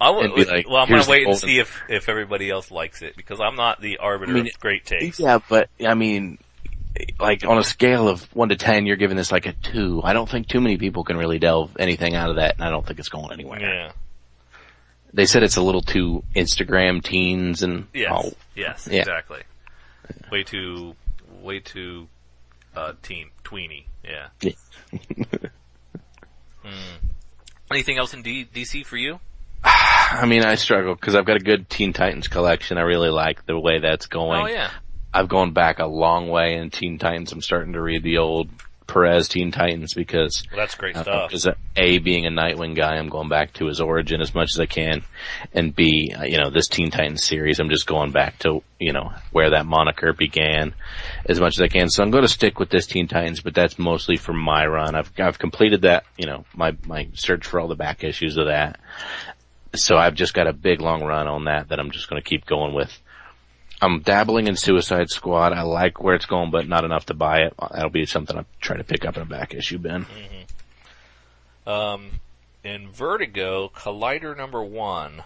I'm going to wait and see if everybody else likes it, because I'm not the arbiter of great taste. Yeah, but I mean, on a scale of 1 to 10, you're giving this a 2. I don't think too many people can really delve anything out of that, and I don't think it's going anywhere. Yeah. They said it's a little too Instagram teens and yes, exactly. Way too tweeny, yeah. Anything else in DC for you? I mean, I struggle because I've got a good Teen Titans collection. I really like the way that's going. Oh yeah. I've gone back a long way in Teen Titans. I'm starting to read the old Perez Teen Titans because that's great stuff. Because A, being a Nightwing guy, I'm going back to his origin as much as I can, and B, this Teen Titans series, I'm just going back to where that moniker began as much as I can. So I'm going to stick with this Teen Titans, but that's mostly for my run. I've completed that, my search for all the back issues of that. So I've just got a big long run on that I'm just going to keep going with. I'm dabbling in Suicide Squad. I like where it's going, but not enough to buy it. That'll be something I'll try to pick up in a back issue bin. In Vertigo, Collider #1.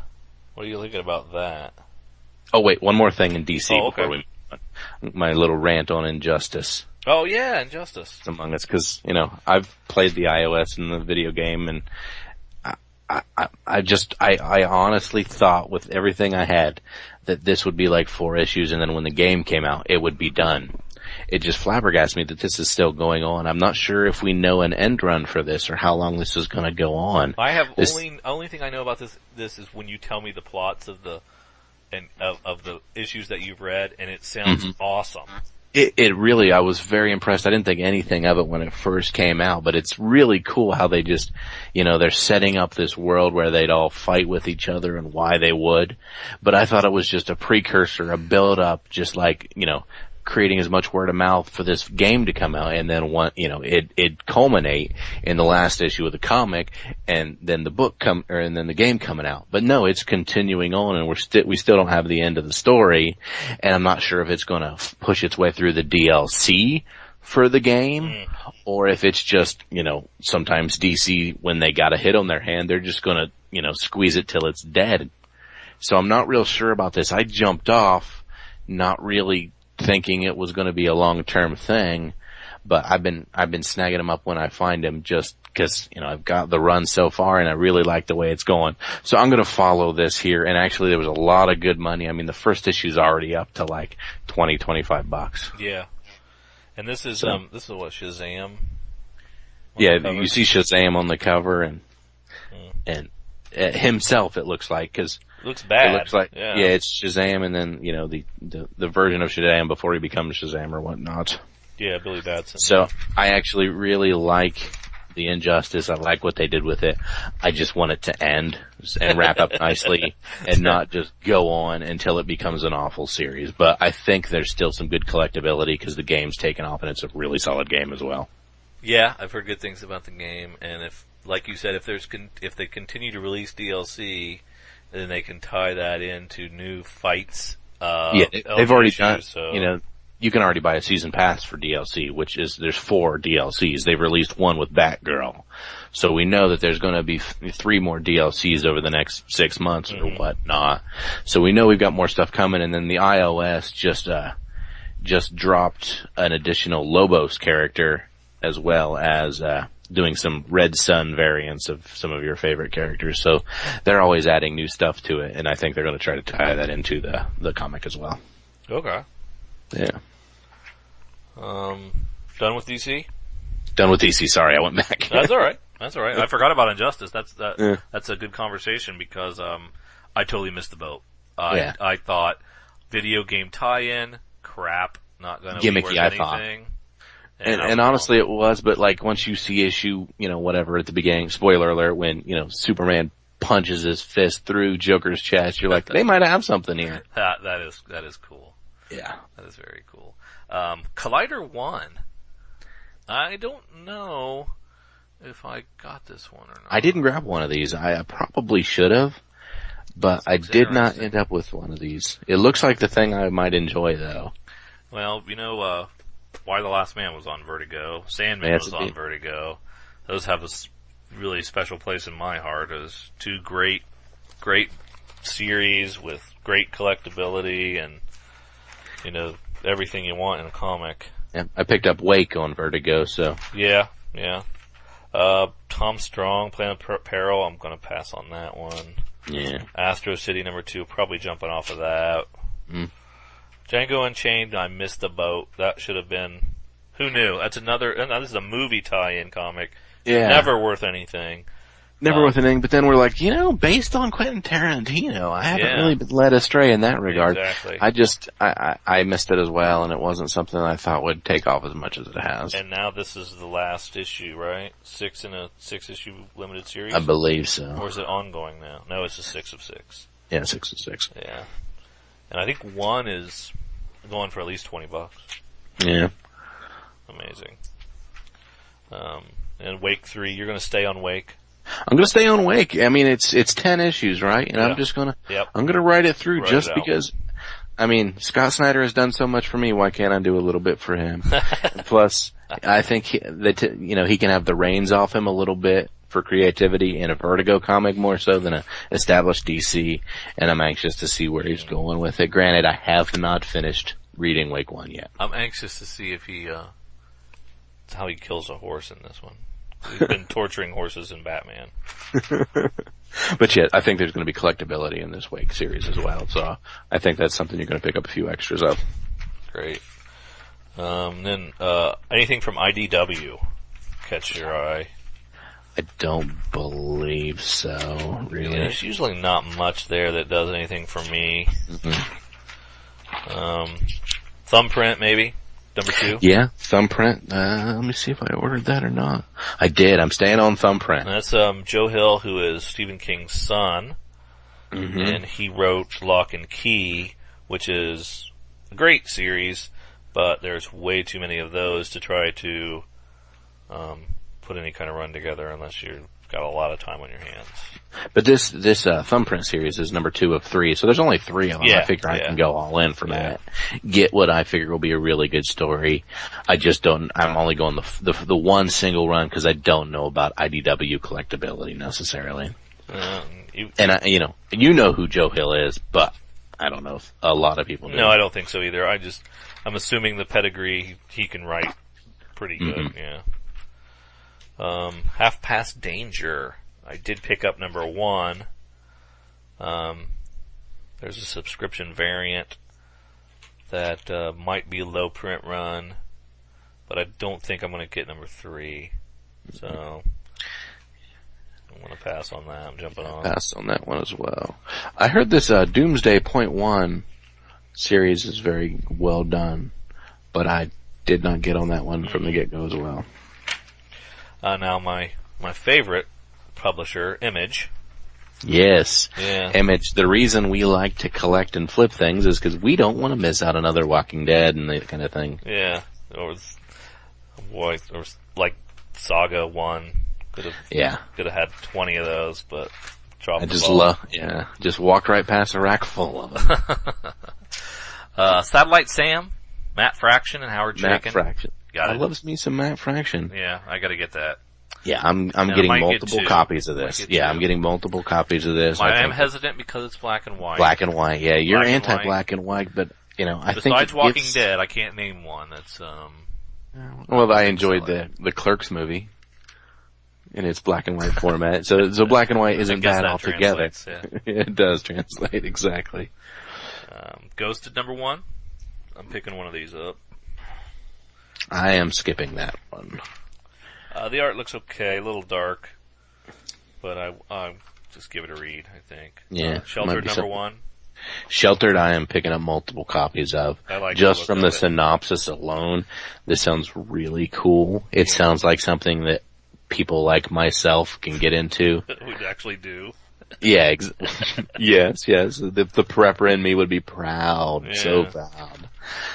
What are you thinking about that? Oh wait, one more thing in DC okay. before we my little rant on Injustice. Oh yeah, Injustice. Among Us, because, you know, I've played the iOS in the video game, and I honestly thought with everything I had that this would be like 4 issues, and then when the game came out, it would be done. It just flabbergasted me that this is still going on. I'm not sure if we know an end run for this or how long this is going to go on. I have only thing I know about this is when you tell me the plots of the issues that you've read, and it sounds awesome. It really, I was very impressed. I didn't think anything of it when it first came out, but it's really cool how they just, you know, they're setting up this world where they'd all fight with each other and why they would. But I thought it was just a precursor, a build up, just like, you know, creating as much word of mouth for this game to come out, and then it culminate in the last issue of the comic, and then and then the game coming out. But no, it's continuing on, and we still don't have the end of the story, and I'm not sure if it's gonna push its way through the DLC for the game, or if it's just, you know, sometimes DC, when they got a hit on their hand, they're just gonna, you know, squeeze it till it's dead. So I'm not real sure about this. I jumped off, not really thinking it was going to be a long-term thing, but I've been snagging them up when I find them, just because, you know, I've got the run so far and I really like the way it's going. So I'm going to follow this here, and actually there was a lot of good money. I mean, the first issue's already up to like $20-25. Yeah. And this is what, Shazam? Yeah, you see Shazam on the cover, and himself, it looks like, because looks bad. It looks like, yeah, it's Shazam, and then, you know, the version of Shazam before he becomes Shazam or whatnot. Yeah, Billy Batson. So, I actually really like the Injustice. I like what they did with it. I just want it to end and wrap up nicely and not just go on until it becomes an awful series. But I think there's still some good collectability because the game's taken off and it's a really solid game as well. Yeah, I've heard good things about the game, and if, like you said, if they continue to release DLC, then they can tie that into new fights. Yeah, they've already done, so. You know, you can already buy a season pass for DLC, which is, there's 4 DLCs. They've released one with Batgirl. So we know that there's gonna be 3 more DLCs over the next 6 months or whatnot. So we know we've got more stuff coming, and then the iOS just dropped an additional Lobos character, as well as, doing some Red Sun variants of some of your favorite characters. So they're always adding new stuff to it, and I think they're going to try to tie that into the comic as well. Okay. Yeah. Done with DC? Done with DC. Sorry, I went back. That's all right. I forgot about Injustice. That's a good conversation, because I totally missed the boat. I thought video game tie-in, crap, not going to be worth anything. And honestly it was, but like once you see issue, you know, whatever at the beginning, spoiler alert, when, you know, Superman punches his fist through Joker's chest, you're like, they might have something here. That is cool. Yeah. That is very cool. Collider 1. I don't know if I got this one or not. I didn't grab one of these. I probably should have, but I did not end up with one of these. It looks like the thing I might enjoy though. Well, you know, Why the Last Man was on Vertigo. Sandman was on Vertigo. Those have a really special place in my heart as 2 great series with great collectability and, you know, everything you want in a comic. Yeah, I picked up Wake on Vertigo, so. Yeah. Tom Strong, Planet Peril, I'm gonna pass on that one. Yeah. Astro City #2, probably jumping off of that. Django Unchained, I missed the boat. That should have been, who knew? This is a movie tie-in comic. Yeah. Never worth anything. Never worth anything, but then we're like, you know, based on Quentin Tarantino, I haven't really been led astray in that regard. Exactly. I missed it as well, and it wasn't something I thought would take off as much as it has. And now this is the last issue, right? 6 in a 6-issue limited series? I believe so. Or is it ongoing now? No, it's a 6 of 6. Yeah, 6 of 6. Yeah. And I think 1 is going for at least $20. Yeah. Amazing. And Wake 3, you're gonna stay on Wake? I'm gonna stay on Wake. I mean, it's 10 issues, right? And I'm just gonna, I'm gonna write it through because I mean, Scott Snyder has done so much for me. Why can't I do a little bit for him? Plus, I think he can have the reins off him a little bit for creativity in a Vertigo comic more so than a established DC. And I'm anxious to see where he's going with it. Granted, I have not finished reading Wake One yet. I'm anxious to see if how he kills a horse in this one. He's been torturing horses in Batman. But yeah, I think there's going to be collectability in this Wake series as well. So I think that's something you're going to pick up a few extras of. Great. Then anything from IDW catch your eye? I don't believe so, really. Yeah, there's usually not much there that does anything for me. Thumbprint, maybe? Number 2? Yeah, Thumbprint. Let me see if I ordered that or not. I did. I'm staying on Thumbprint. And that's Joe Hill, who is Stephen King's son. And he wrote Lock and Key, which is a great series, but there's way too many of those to try to put any kind of run together unless you've got a lot of time on your hands. But this Thumbprint series is number 2 of 3, so there's only 3 of them. Yeah, I figure I can go all in for that. Get what I figure will be a really good story. I just don't. I'm only going the one single run because I don't know about IDW collectability necessarily. And you know who Joe Hill is, but I don't know if a lot of people do. No, I don't think so either. I'm assuming the pedigree he can write pretty good. Yeah. Half Past Danger. I did pick up number 1. There's a subscription variant that might be low print run, but I don't think I'm going to get number 3. So I'm going to pass on that. I'm jumping on. Pass on that one as well. I heard this Doomsday .1 series is very well done, but I did not get on that one from the get-go as well. Now my favorite publisher, Image. Yes. Yeah. Image. The reason we like to collect and flip things is because we don't want to miss out another Walking Dead and that kind of thing. Yeah. Or like Saga 1. Could have had 20 of those, but dropped the ball. Just walked right past a rack full of them. Satellite Sam, Matt Fraction and Howard Chaykin. Matt Fraction. I loves me some Matt Fraction. Yeah, I gotta get that. Yeah, I'm getting multiple copies of this. Yeah, I'm getting multiple copies of this. I am hesitant because it's black and white. Black and white, yeah. You're anti-black and white, but, I think besides Walking Dead, I can't name one that's, Well, I enjoyed the Clerks movie in its black and white format. So black and white isn't bad altogether. Yeah. It does translate, exactly. Ghosted number 1. I'm picking one of these up. I am skipping that one. The art looks okay, a little dark, but I'll just give it a read, I think. Yeah. Sheltered number 1. Sheltered I am picking up multiple copies of. I like just from the synopsis alone, this sounds really cool. It sounds like something that people like myself can get into. Would actually do. Yeah, yes. The prepper in me would be proud. Yeah. So proud.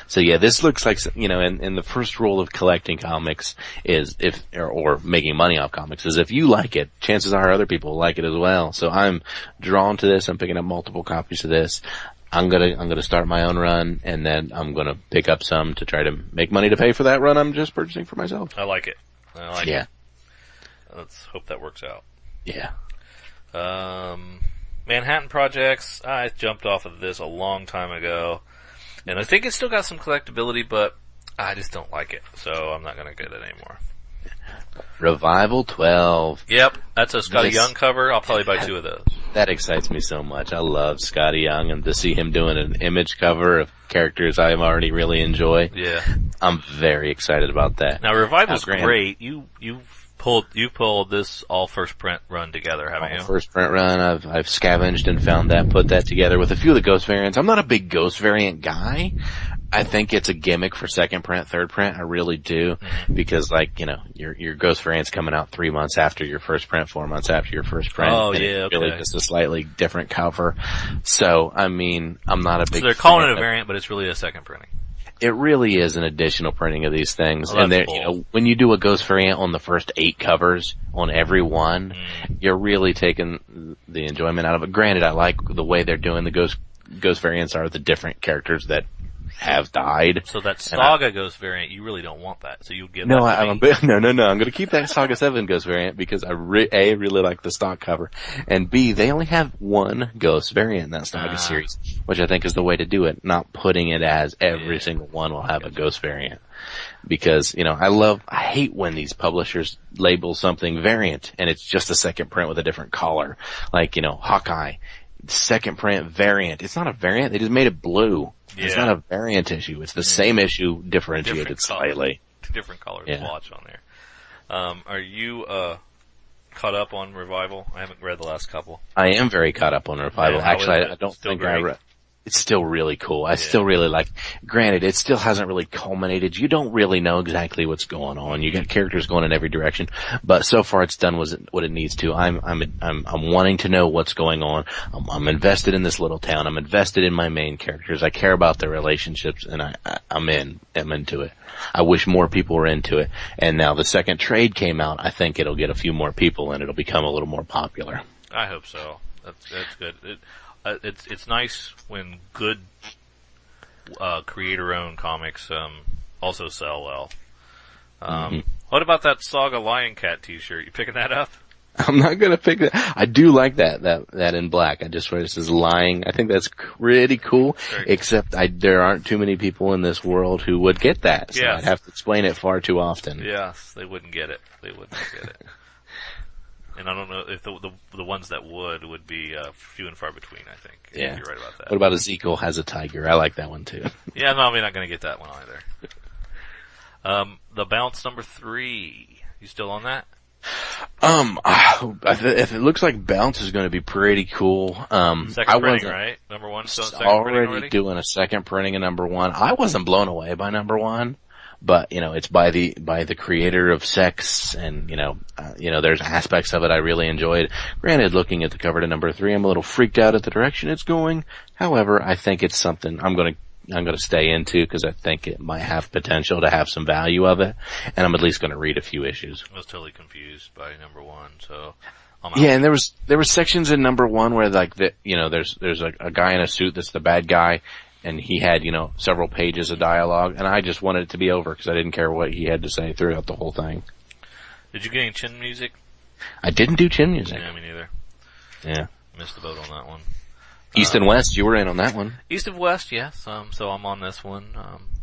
So yeah, this looks like, and the first rule of collecting comics is or making money off comics is if you like it, chances are other people will like it as well. So I'm drawn to this. I'm picking up multiple copies of this. I'm gonna start my own run, and then I'm gonna pick up some to try to make money to pay for that run I'm just purchasing for myself. I like it. Yeah. Let's hope that works out. Yeah. Manhattan Projects, I jumped off of this a long time ago, and I think it's still got some collectability, but I just don't like it, so I'm not gonna get it anymore. Revival 12. Yep, that's a Scotty Young cover. I'll probably buy 2 of those. That excites me so much. I love Scotty Young, and to see him doing an Image cover of characters I already really enjoy. Yeah. I'm very excited about that. Now Revival's great. You've pulled this all first print run together, haven't you? First print run. I've scavenged and found that, put that together with a few of the Ghost variants. I'm not a big Ghost variant guy. I think it's a gimmick for second print, third print. I really do. Because your Ghost variant's coming out 3 months after your first print, 4 months after your first print. Oh, and yeah, it's really just a slightly different cover. So, I'm not a big So they're calling it a variant, but it's really a second printing. It really is an additional printing of these things. Oh, and cool. When you do a Ghost variant on the first 8 covers on every one, you're really taking the enjoyment out of it. Granted, I like the way they're doing the ghost variants are the different characters that have died. So that Saga Ghost variant, you really don't want that. So you give no, that to me. no. I'm going to keep that Saga 7 Ghost variant because I really like the stock cover, and B, they only have one Ghost variant in that Saga series, which I think is the way to do it. Not putting it as every single one will have a Ghost variant, because I hate when these publishers label something variant and it's just a second print with a different color, like Hawkeye. Second print variant. It's not a variant. They just made it blue. Yeah. It's not a variant issue. It's the same issue differentiated slightly. Different colors to watch on there. Are you caught up on Revival? I haven't read the last couple. I am very caught up on Revival. Actually, I don't think I read. It's still really cool. I still really like, granted, it still hasn't really culminated. You don't really know exactly what's going on. You got characters going in every direction, but so far it's done what it needs to. I'm wanting to know what's going on. I'm invested in this little town. I'm invested in my main characters. I care about their relationships, and I'm into it. I wish more people were into it. And now the second trade came out. I think it'll get a few more people and it'll become a little more popular. I hope so. That's good. It's nice when good creator-owned comics also sell well. What about that Saga Lion Cat T-shirt? You picking that up? I'm not gonna pick that. I do like that in black. I just read it says lying. I think that's pretty cool. Except there aren't too many people in this world who would get that. So I'd have to explain it far too often. Yes, they wouldn't get it. And I don't know if the ones that would be few and far between, I think. Yeah. You're right about that. What about Ezekiel has a tiger? I like that one too. Yeah, no, I'm not going to get that one either. The Bounce number 3. You still on that? If it looks like Bounce is going to be pretty cool. Second printing, right? Number 1 still second printing already? Doing a second printing of number 1. I wasn't blown away by number 1. But, it's by the creator of Sex, and, there's aspects of it I really enjoyed. Granted, looking at the cover to number 3, I'm a little freaked out at the direction it's going. However, I think it's something I'm gonna stay into, because I think it might have potential to have some value of it, and I'm at least gonna read a few issues. I was totally confused by number 1, so. Yeah, and there were sections in number 1 where there's a guy in a suit that's the bad guy, and he had, several pages of dialogue, and I just wanted it to be over because I didn't care what he had to say throughout the whole thing. Did you get any chin music? I didn't do chin music. Yeah, me neither. Yeah. Missed the boat on that one. East and West, you were in on that one. East of West, yes. So I'm on this one.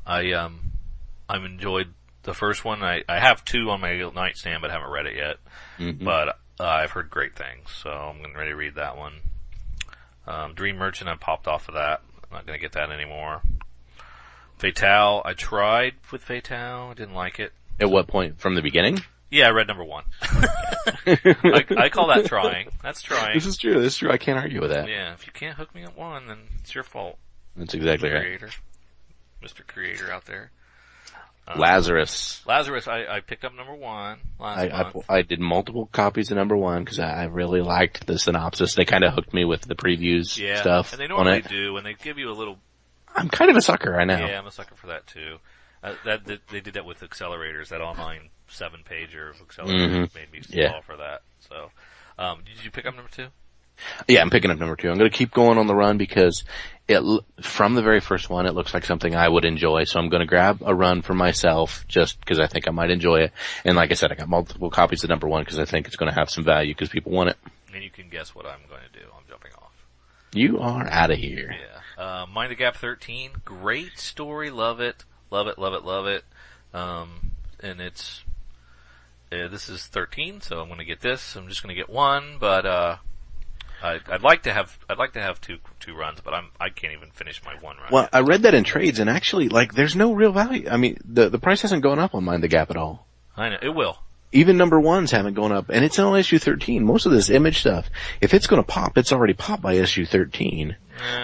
I've enjoyed the first one. I have 2 on my nightstand, but haven't read it yet. Mm-hmm. But I've heard great things, so I'm getting ready to read that one. Dream Merchant, I popped off of that. I'm not going to get that anymore. Fatale, I tried with Fatale. I didn't like it. At what point? From the beginning? Yeah, I read number 1. I call that trying. That's trying. This is true. I can't argue with that. Yeah, if you can't hook me at 1, then it's your fault. That's exactly right. Mr. Creator out there. Lazarus, I picked up number 1 last month. I did multiple copies of number 1 because I really liked the synopsis. They kind of hooked me with the previews stuff. And they normally do, and they give you a little. I'm kind of a sucker, I know. Yeah, I'm a sucker for that too. They did that with Accelerators, that online 7-pager of Accelerators made me fall for that. So, did you pick up number 2? Yeah, I'm picking up number 2. I'm going to keep going on the run because from the very first one, it looks like something I would enjoy. So I'm going to grab a run for myself just because I think I might enjoy it. And like I said, I got multiple copies of number 1 because I think it's going to have some value because people want it. And you can guess what I'm going to do. I'm jumping off. You are out of here. Yeah. Mind the Gap 13. Great story. Love it. Love it. Love it. Love it. And it's, this is 13, so I'm going to get this. I'm just going to get 1, but, I'd like to have two runs, but I can't even finish my 1 run. Well, yet. I read that in trades, and actually, there's no real value. I mean, the price hasn't gone up on Mind the Gap at all. I know, it will. Even number 1s haven't gone up, and it's on issue 13. Most of this Image stuff, if it's gonna pop, it's already popped by issue 13.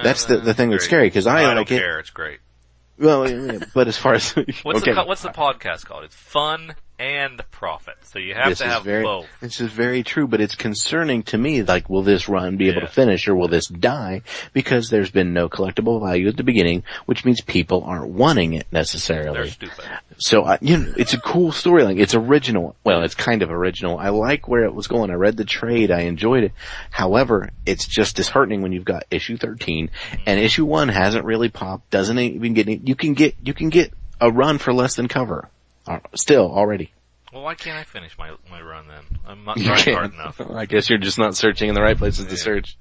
That's the thing that's scary, because I don't care, it's great. Well, but as far as, What's the podcast called? It's Fun and profit. So you have to have both. This is very true, but it's concerning to me, like, will this run be able to finish or will this die? Because there's been no collectible value at the beginning, which means people aren't wanting it necessarily. They're stupid. So, it's a cool storyline. It's original. Well, it's kind of original. I like where it was going. I read the trade. I enjoyed it. However, it's just disheartening when you've got issue 13 and issue 1 hasn't really popped, doesn't even get any, you can get a run for less than cover. Still, already. Well, why can't I finish my run then? I'm not trying hard enough. I guess you're just not searching in the right places to search.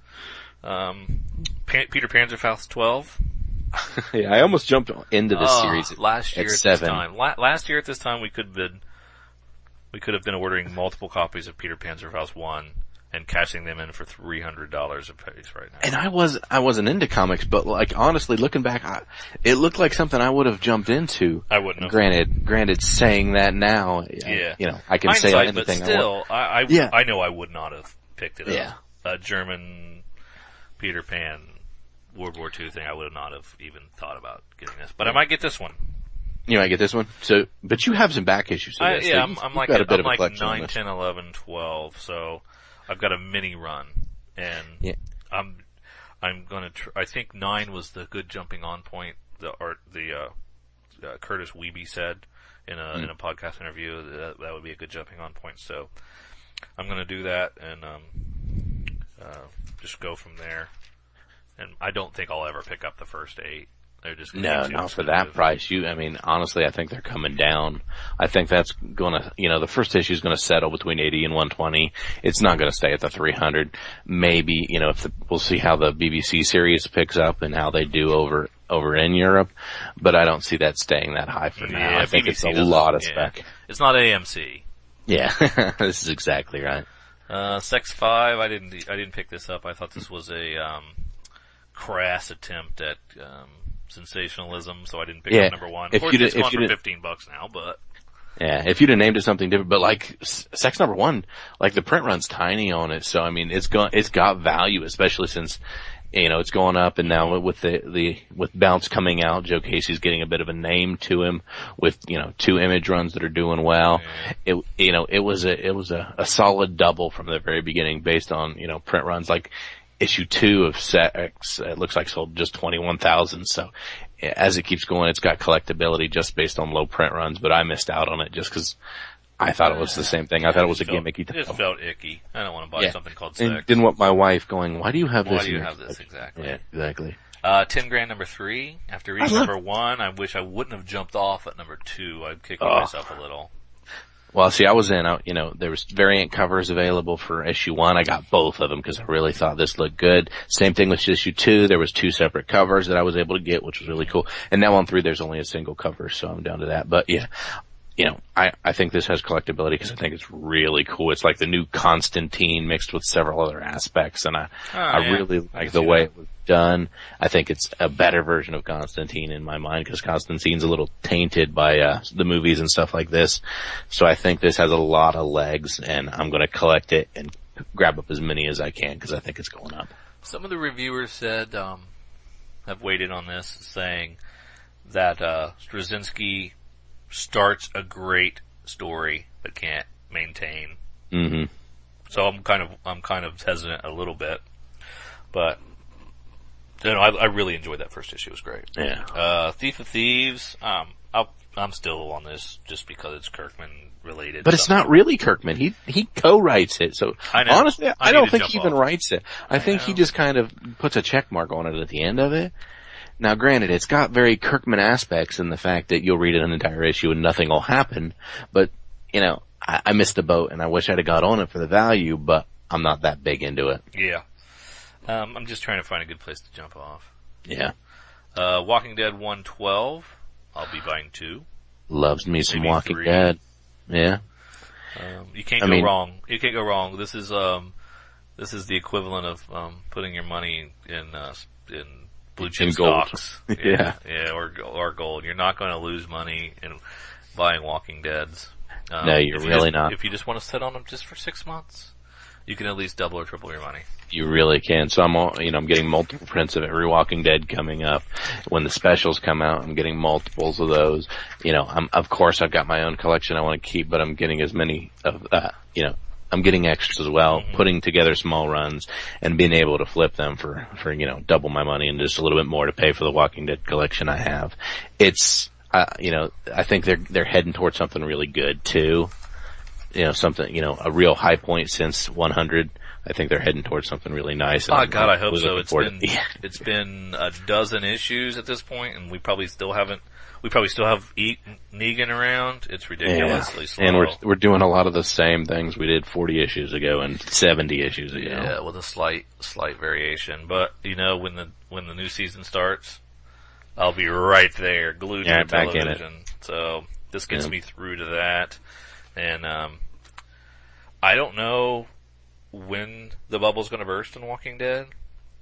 Peter Panzerfaust 12. Yeah, I almost jumped into this series last year at at 7. this time. Last year at this time, we could have been ordering multiple copies of Peter Panzerfaust 1 and cashing them in for $300 a piece right now. And I wasn't into comics, but like honestly, looking back, it looked like something I would have jumped into. I wouldn't have. Granted, saying that now, I can say anything. But still, I know I would not have picked it up. Yeah. A German Peter Pan World War II thing, I would not have even thought about getting this. But I might get this one. You might get this one. So, but you have some back issues to this. I'm like 9, 10, 11, 12. So I've got a mini run, and I'm gonna. I think 9 was the good jumping on point. Curtis Wiebe said in a podcast interview that would be a good jumping on point. So I'm gonna do that and just go from there. And I don't think I'll ever pick up the first 8. They're just not for that price. Honestly, I think they're coming down. I think that's gonna, the first issue is gonna settle between 80 and 120. It's not gonna stay at the 300. Maybe, we'll see how the BBC series picks up and how they do over in Europe, but I don't see that staying that high for now. I think it's a lot of spec. It's not AMC. Yeah, this is exactly right. Sex 5, I didn't pick this up. I thought this was a, crass attempt at, sensationalism, so I didn't pick up number 1. Of course, it's gone for $15 now, but... Yeah, if you'd have named it something different, but like, Sex number 1, like the print run's tiny on it, so I mean, it's got value, especially since, it's going up, and now with with Bounce coming out, Joe Casey's getting a bit of a name to him with, 2 image runs that are doing well. Yeah. It was a solid double from the very beginning based on, print runs like, issue 2 of Sex, it looks like sold just 21,000. So as it keeps going, it's got collectability just based on low print runs, but I missed out on it just because I thought it was the same thing. I thought it was a gimmicky title. It just felt icky. I don't want to buy something called Sex. And didn't want my wife going, why do you have this? Why do you have this? Exactly. Yeah, exactly. 10 grand number 3. After reading number 1, I wish I wouldn't have jumped off at number 2. I'd kick myself a little. Well, see, I was there was variant covers available for issue 1. I got both of them because I really thought this looked good. Same thing with issue 2. There was 2 separate covers that I was able to get, which was really cool. And now on 3, there's only a single cover, so I'm down to that. But yeah, I think this has collectability because I think it's really cool. It's like the new Constantine mixed with several other aspects, and I really like the way it was done. I think it's a better version of Constantine in my mind because Constantine's a little tainted by the movies and stuff like this. So I think this has a lot of legs, and I'm going to collect it and grab up as many as I can because I think it's going up. Some of the reviewers said have weighed on this, saying that Straczynski starts a great story but can't maintain. Mm-hmm. So I'm kind of hesitant a little bit, but I really enjoyed that first issue. It was great. Yeah. Thief of Thieves. I'm still on this just because it's Kirkman related. But it's not really Kirkman. He co-writes it. So honestly, I don't think he even writes it. I think he just kind of puts a check mark on it at the end of it. Now, granted, it's got very Kirkman aspects in the fact that you'll read an entire issue and nothing will happen. But, I missed the boat and I wish I'd have got on it for the value, but I'm not that big into it. Yeah. I'm just trying to find a good place to jump off. Yeah. Walking Dead 112. I'll be buying 2. Loves me some Maybe Walking 3. Dead. Yeah. You can't go wrong. You can't go wrong. This is the equivalent of putting your money in blue chip stocks. Yeah, or gold. You're not going to lose money in buying Walking Deads. No, you're really not. If you just want to sit on them just for 6 months, you can at least double or triple your money. You really can. So I'm getting multiple prints of every Walking Dead coming up. When the specials come out, I'm getting multiples of those. Of course I've got my own collection I want to keep, but I'm getting as many of, I'm getting extras as well, putting together small runs and being able to flip them for double my money and just a little bit more to pay for the Walking Dead collection I have. It's, I think they're heading towards something really good too. A real high point since 100. I think they're heading towards something really nice. Oh God, I hope so. It's been a dozen issues at this point, and we probably still have Negan around. It's ridiculously slow. And we're doing a lot of the same things we did 40 issues ago and 70 issues ago. Yeah, with a slight variation. But when the new season starts, I'll be right there, glued to the television. Back in it. So this gets me through to that. And I don't know when the bubble's going to burst in Walking Dead.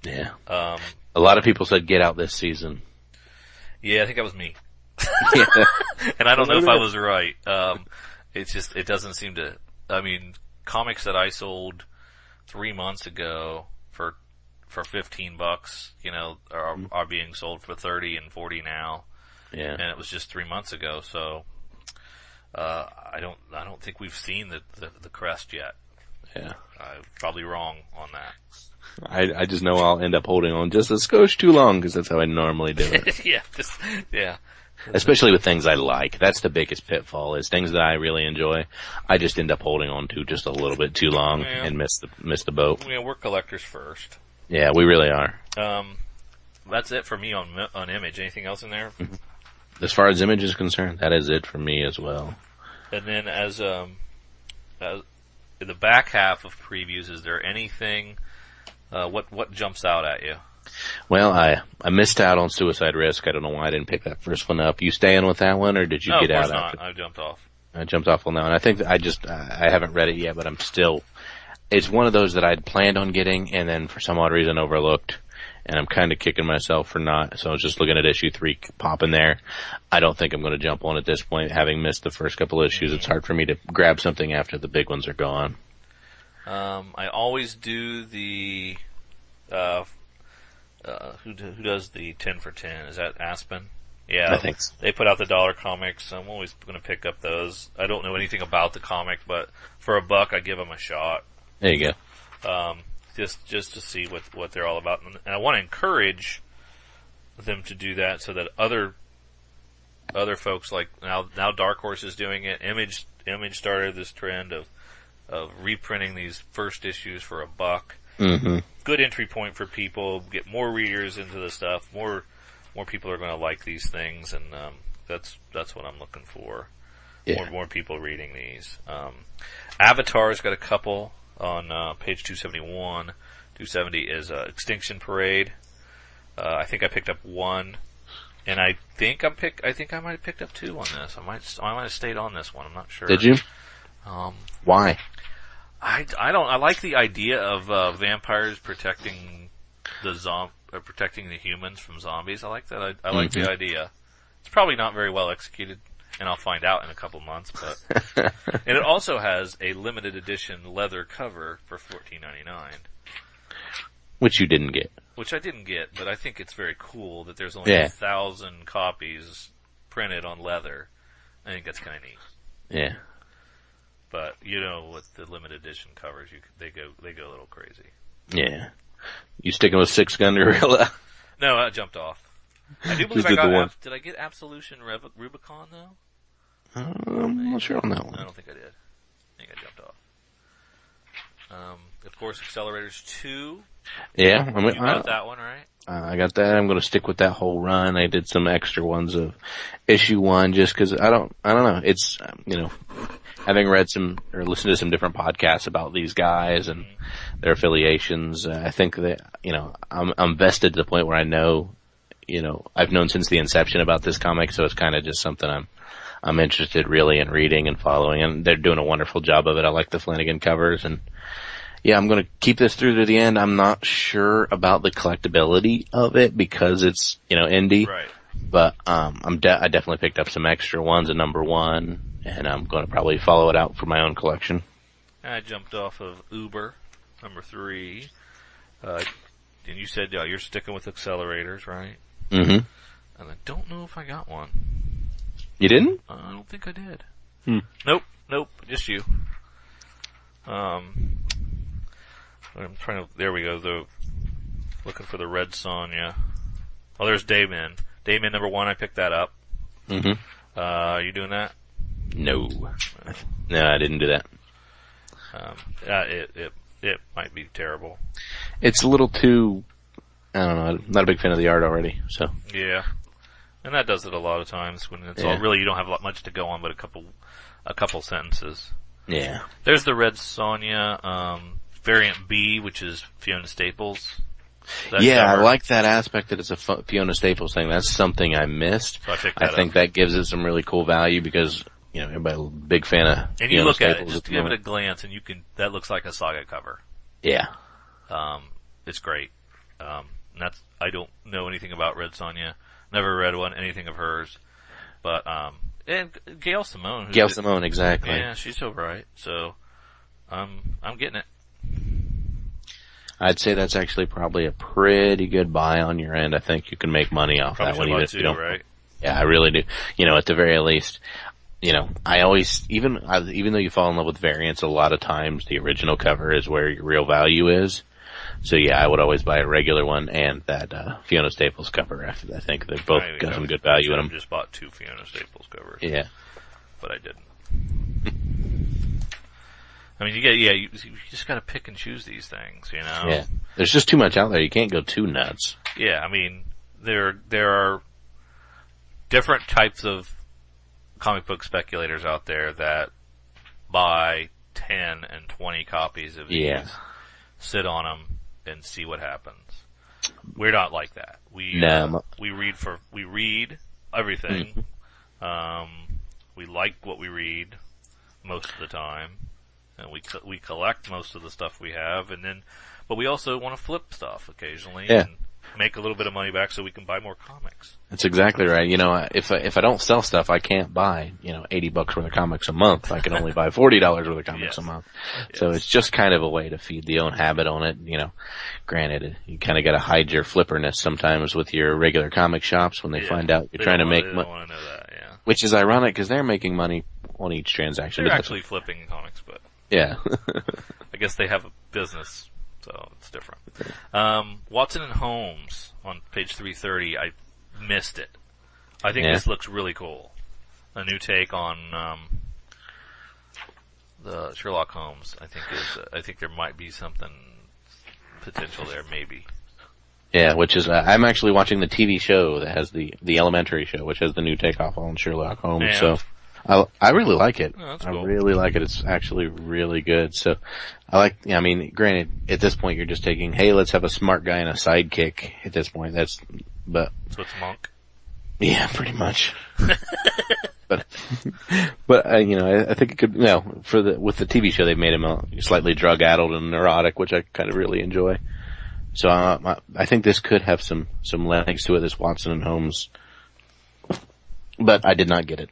Yeah. A lot of people said get out this season. Yeah, I think that was me. Yeah. And I don't know if I was right. It doesn't seem to, comics that I sold 3 months ago for $15, are being sold for 30 and 40 now. Yeah. And it was just 3 months ago, so I don't think we've seen the crest yet. Yeah. I'm probably wrong on that. I just know I'll end up holding on just a skosh too long because that's how I normally do it. Yeah. Especially with things I like. That's the biggest pitfall is things that I really enjoy. I just end up holding on to just a little bit too long and miss the boat. Yeah, we're collectors first. Yeah, we really are. That's it for me on Image. Anything else in there? As far as Image is concerned, that is it for me as well. And then as in the back half of previews, is there anything, what jumps out at you? Well, I missed out on Suicide Risk. I don't know why I didn't pick that first one up. You staying with that one, or did you get out? No, of course not. I jumped off. I jumped off on that one. I think that I haven't read it yet, but I'm still, it's one of those that I'd planned on getting and then for some odd reason overlooked. And I'm kind of kicking myself for not, so I was just looking at issue 3 popping there. I don't think I'm going to jump on at this point, having missed the first couple issues. It's hard for me to grab something after the big ones are gone. I always do the, who does the 10 for 10? Is that Aspen? Yeah. I think so. They put out the dollar comics. I'm always going to pick up those. I don't know anything about the comic, but for $1, I give them a shot. There you go. Just to see what they're all about. And I want to encourage them to do that so that other folks like now Dark Horse is doing it. Image started this trend of reprinting these first issues for $1. Mm-hmm. Good entry point for people, get more readers into the stuff, more people are going to like these things, and that's what I'm looking for. Yeah. More people reading these. Avatar's got a couple on page 271. 270 is Extinction Parade. I think I picked up 1, and I think I might have picked up 2 on this. I might have stayed on this one. I'm not sure. Did you? Why? I like the idea of vampires protecting protecting the humans from zombies. I like that. I like the idea. It's probably not very well executed, and I'll find out in a couple months. But and it also has a limited edition leather cover for $14.99, which you didn't get. Which I didn't get, but I think it's very cool that there's only 1,000 copies printed on leather. I think that's kind of neat. Yeah. But with the limited edition covers, they go a little crazy. Yeah. You sticking with Six Gun Gorilla? No, I jumped off. I do believe did I get Absolution Rubicon though? I'm not sure on that one. I don't think I did. I think I jumped off. Of course, Accelerators 2. Yeah, you got that one, right? I got that. I'm going to stick with that whole run. I did some extra ones of issue 1 just because I don't know. It's, having read some or listened to some different podcasts about these guys and their affiliations, I think that, I'm vested to the point where I know, I've known since the inception about this comic, so it's kind of just something I'm interested really in reading and following, and they're doing a wonderful job of it. I like the Flanagan covers, and yeah, I'm going to keep this through to the end. I'm not sure about the collectability of it because it's, indie. Right. But, I definitely picked up some extra ones at number 1, and I'm going to probably follow it out for my own collection. I jumped off of Uber, number 3. And you said you're sticking with accelerators, right? Mm-hmm. And I don't know if I got one. You didn't? I don't think I did. Nope, just you. I'm trying to, there we go, looking for the Red Sonja. Oh, there's Daemin. Daemin number 1, I picked that up. Mm-hmm. Are you doing that? No. No, I didn't do that. It might be terrible. It's a little too, I don't know, I'm not a big fan of the art already, so. Yeah. And that does it a lot of times when it's all really, you don't have much to go on but a couple sentences. Yeah. There's the Red Sonja, variant B, which is Fiona Staples. Yeah, I like that aspect that it's a Fiona Staples thing. That's something I missed. So I think that gives it some really cool value because, you know, everybody's a big fan of and Fiona you look Staples at it, just give it a glance and that looks like a Saga cover. Yeah. It's great. I don't know anything about Red Sonja. Never read anything of hers. But, and Gail Simone. Gail Simone, exactly. Yeah, she's so bright. So, I'm getting it. I'd say that's actually probably a pretty good buy on your end. I think you can make money off that one, even if you don't. Right? Yeah, I really do. You know, at the very least, you know, I always, even though you fall in love with variants, a lot of times the original cover is where your real value is. So yeah, I would always buy a regular one and that Fiona Staples cover. I think they've both got some good value in them. I just bought 2 Fiona Staples covers. Yeah, but I didn't. I mean, you just gotta pick and choose these things, you know? Yeah. There's just too much out there. You can't go too nuts. Yeah, I mean, there are different types of comic book speculators out there that buy 10 and 20 copies of these, sit on them, and see what happens. We're not like that. We read everything. We like what we read most of the time. And we collect most of the stuff we have, but we also want to flip stuff occasionally and make a little bit of money back so we can buy more comics. That's exactly right. You know, if I don't sell stuff, I can't buy, you know, $80 worth of comics a month. I can only buy $40 worth of comics a month. Yes. So it's just kind of a way to feed the own habit on it. You know, granted, you kind of got to hide your flipperness sometimes with your regular comic shops when they find out you're trying to make money. They don't want to know that, yeah. Which is ironic because they're making money on each transaction. They're actually flipping comics, but. Yeah. I guess they have a business, so it's different. Watson and Holmes on page 330, I missed it. I think this looks really cool. A new take on, the Sherlock Holmes, I think there might be something potential there, maybe. Yeah, which is, I'm actually watching the TV show that has the Elementary show, which has the new takeoff on Sherlock Holmes, so. I really like it. Oh, I really like it. It's actually really good. So I mean, granted, at this point you're just taking, hey, let's have a smart guy and a sidekick at this point. So it's Monk? Yeah, pretty much. but you know, I think it could, with the TV show they've made him slightly drug-addled and neurotic, which I kind of really enjoy. So, I think this could have some legs to it, this Watson and Holmes. But I did not get it.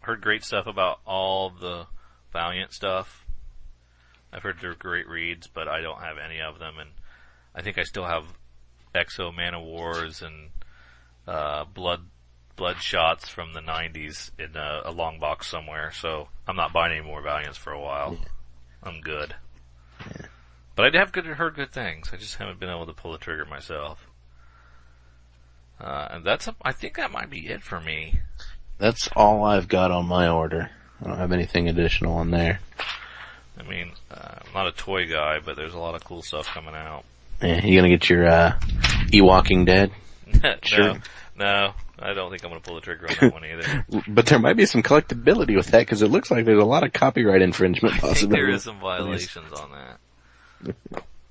Heard great stuff about all the Valiant stuff. I've heard they're great reads, but I don't have any of them, and I think I still have Exo Man of Wars and Blood Shots from the 90s in a long box somewhere, so I'm not buying any more Valiants for a while. Yeah. I'm good. Yeah. But I have heard good things. I just haven't been able to pull the trigger myself. And I think that might be it for me. That's all I've got on my order. I don't have anything additional on there. I mean, I'm not a toy guy, but there's a lot of cool stuff coming out. Yeah, you gonna get your, Ewalking Dead? Sure. No, I don't think I'm gonna pull the trigger on that one either. But there might be some collectability with that, because it looks like there's a lot of copyright infringement possibilities. I think there is some violations on that.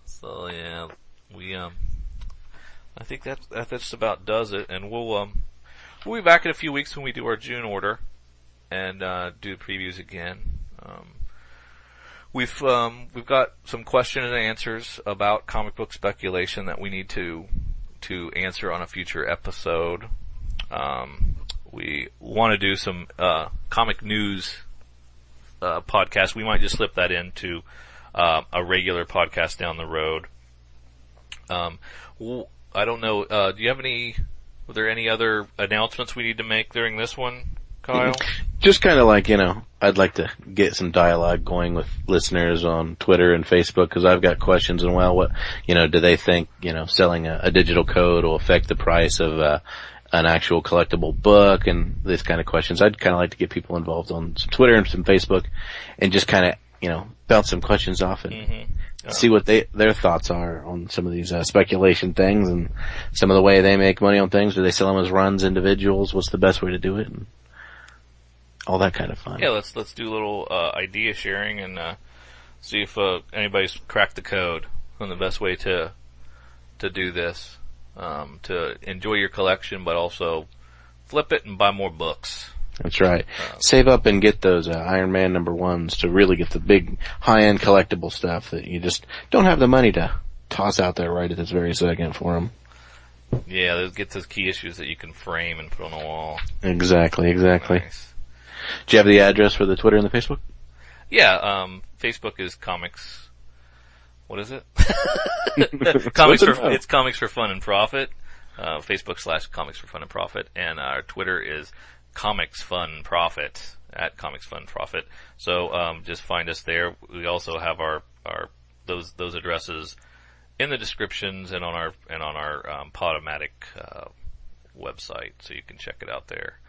So yeah, I think that just about does it, and we'll be back in a few weeks when we do our June order and do previews again. We've got some questions and answers about comic book speculation that we need to answer on a future episode. We want to do some comic news podcast. We might just slip that into a regular podcast down the road. I don't know. Do you have were there any other announcements we need to make during this one, Kyle? Just kind of like, I'd like to get some dialogue going with listeners on Twitter and Facebook because I've got questions and what, do they think, selling a digital code will affect the price of, an actual collectible book and this kind of questions. I'd kind of like to get people involved on some Twitter and some Facebook and just kind of, bounce some questions off and see what their thoughts are on some of these speculation things and some of the way they make money on things. Do they sell them as runs, individuals? What's the best way to do it? And all that kind of fun. Yeah, let's do a little idea sharing and see if anybody's cracked the code on the best way to do this, to enjoy your collection, but also flip it and buy more books. That's right. Save up and get those Iron Man #1s to really get the big high-end collectible stuff that you just don't have the money to toss out there right at this very second for them. Yeah, get those key issues that you can frame and put on the wall. Exactly. Nice. Do you have the address for the Twitter and the Facebook? Yeah, Facebook is comics. What is it? It's Comics for Fun and Profit. Facebook / Comics for Fun and Profit, and our Twitter is Comics Fun Profit at Comics Fun Profit. So just find us there. We also have our those addresses in the descriptions and on our Podomatic website, so you can check it out there.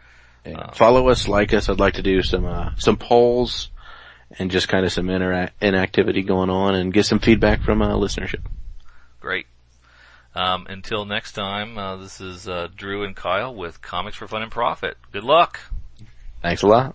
Follow us, like us. I'd like to do some polls and just kind of some inactivity going on and get some feedback from listenership. Great. Until next time, this is Drew and Kyle with Comics for Fun and Profit. Good luck. Thanks a lot.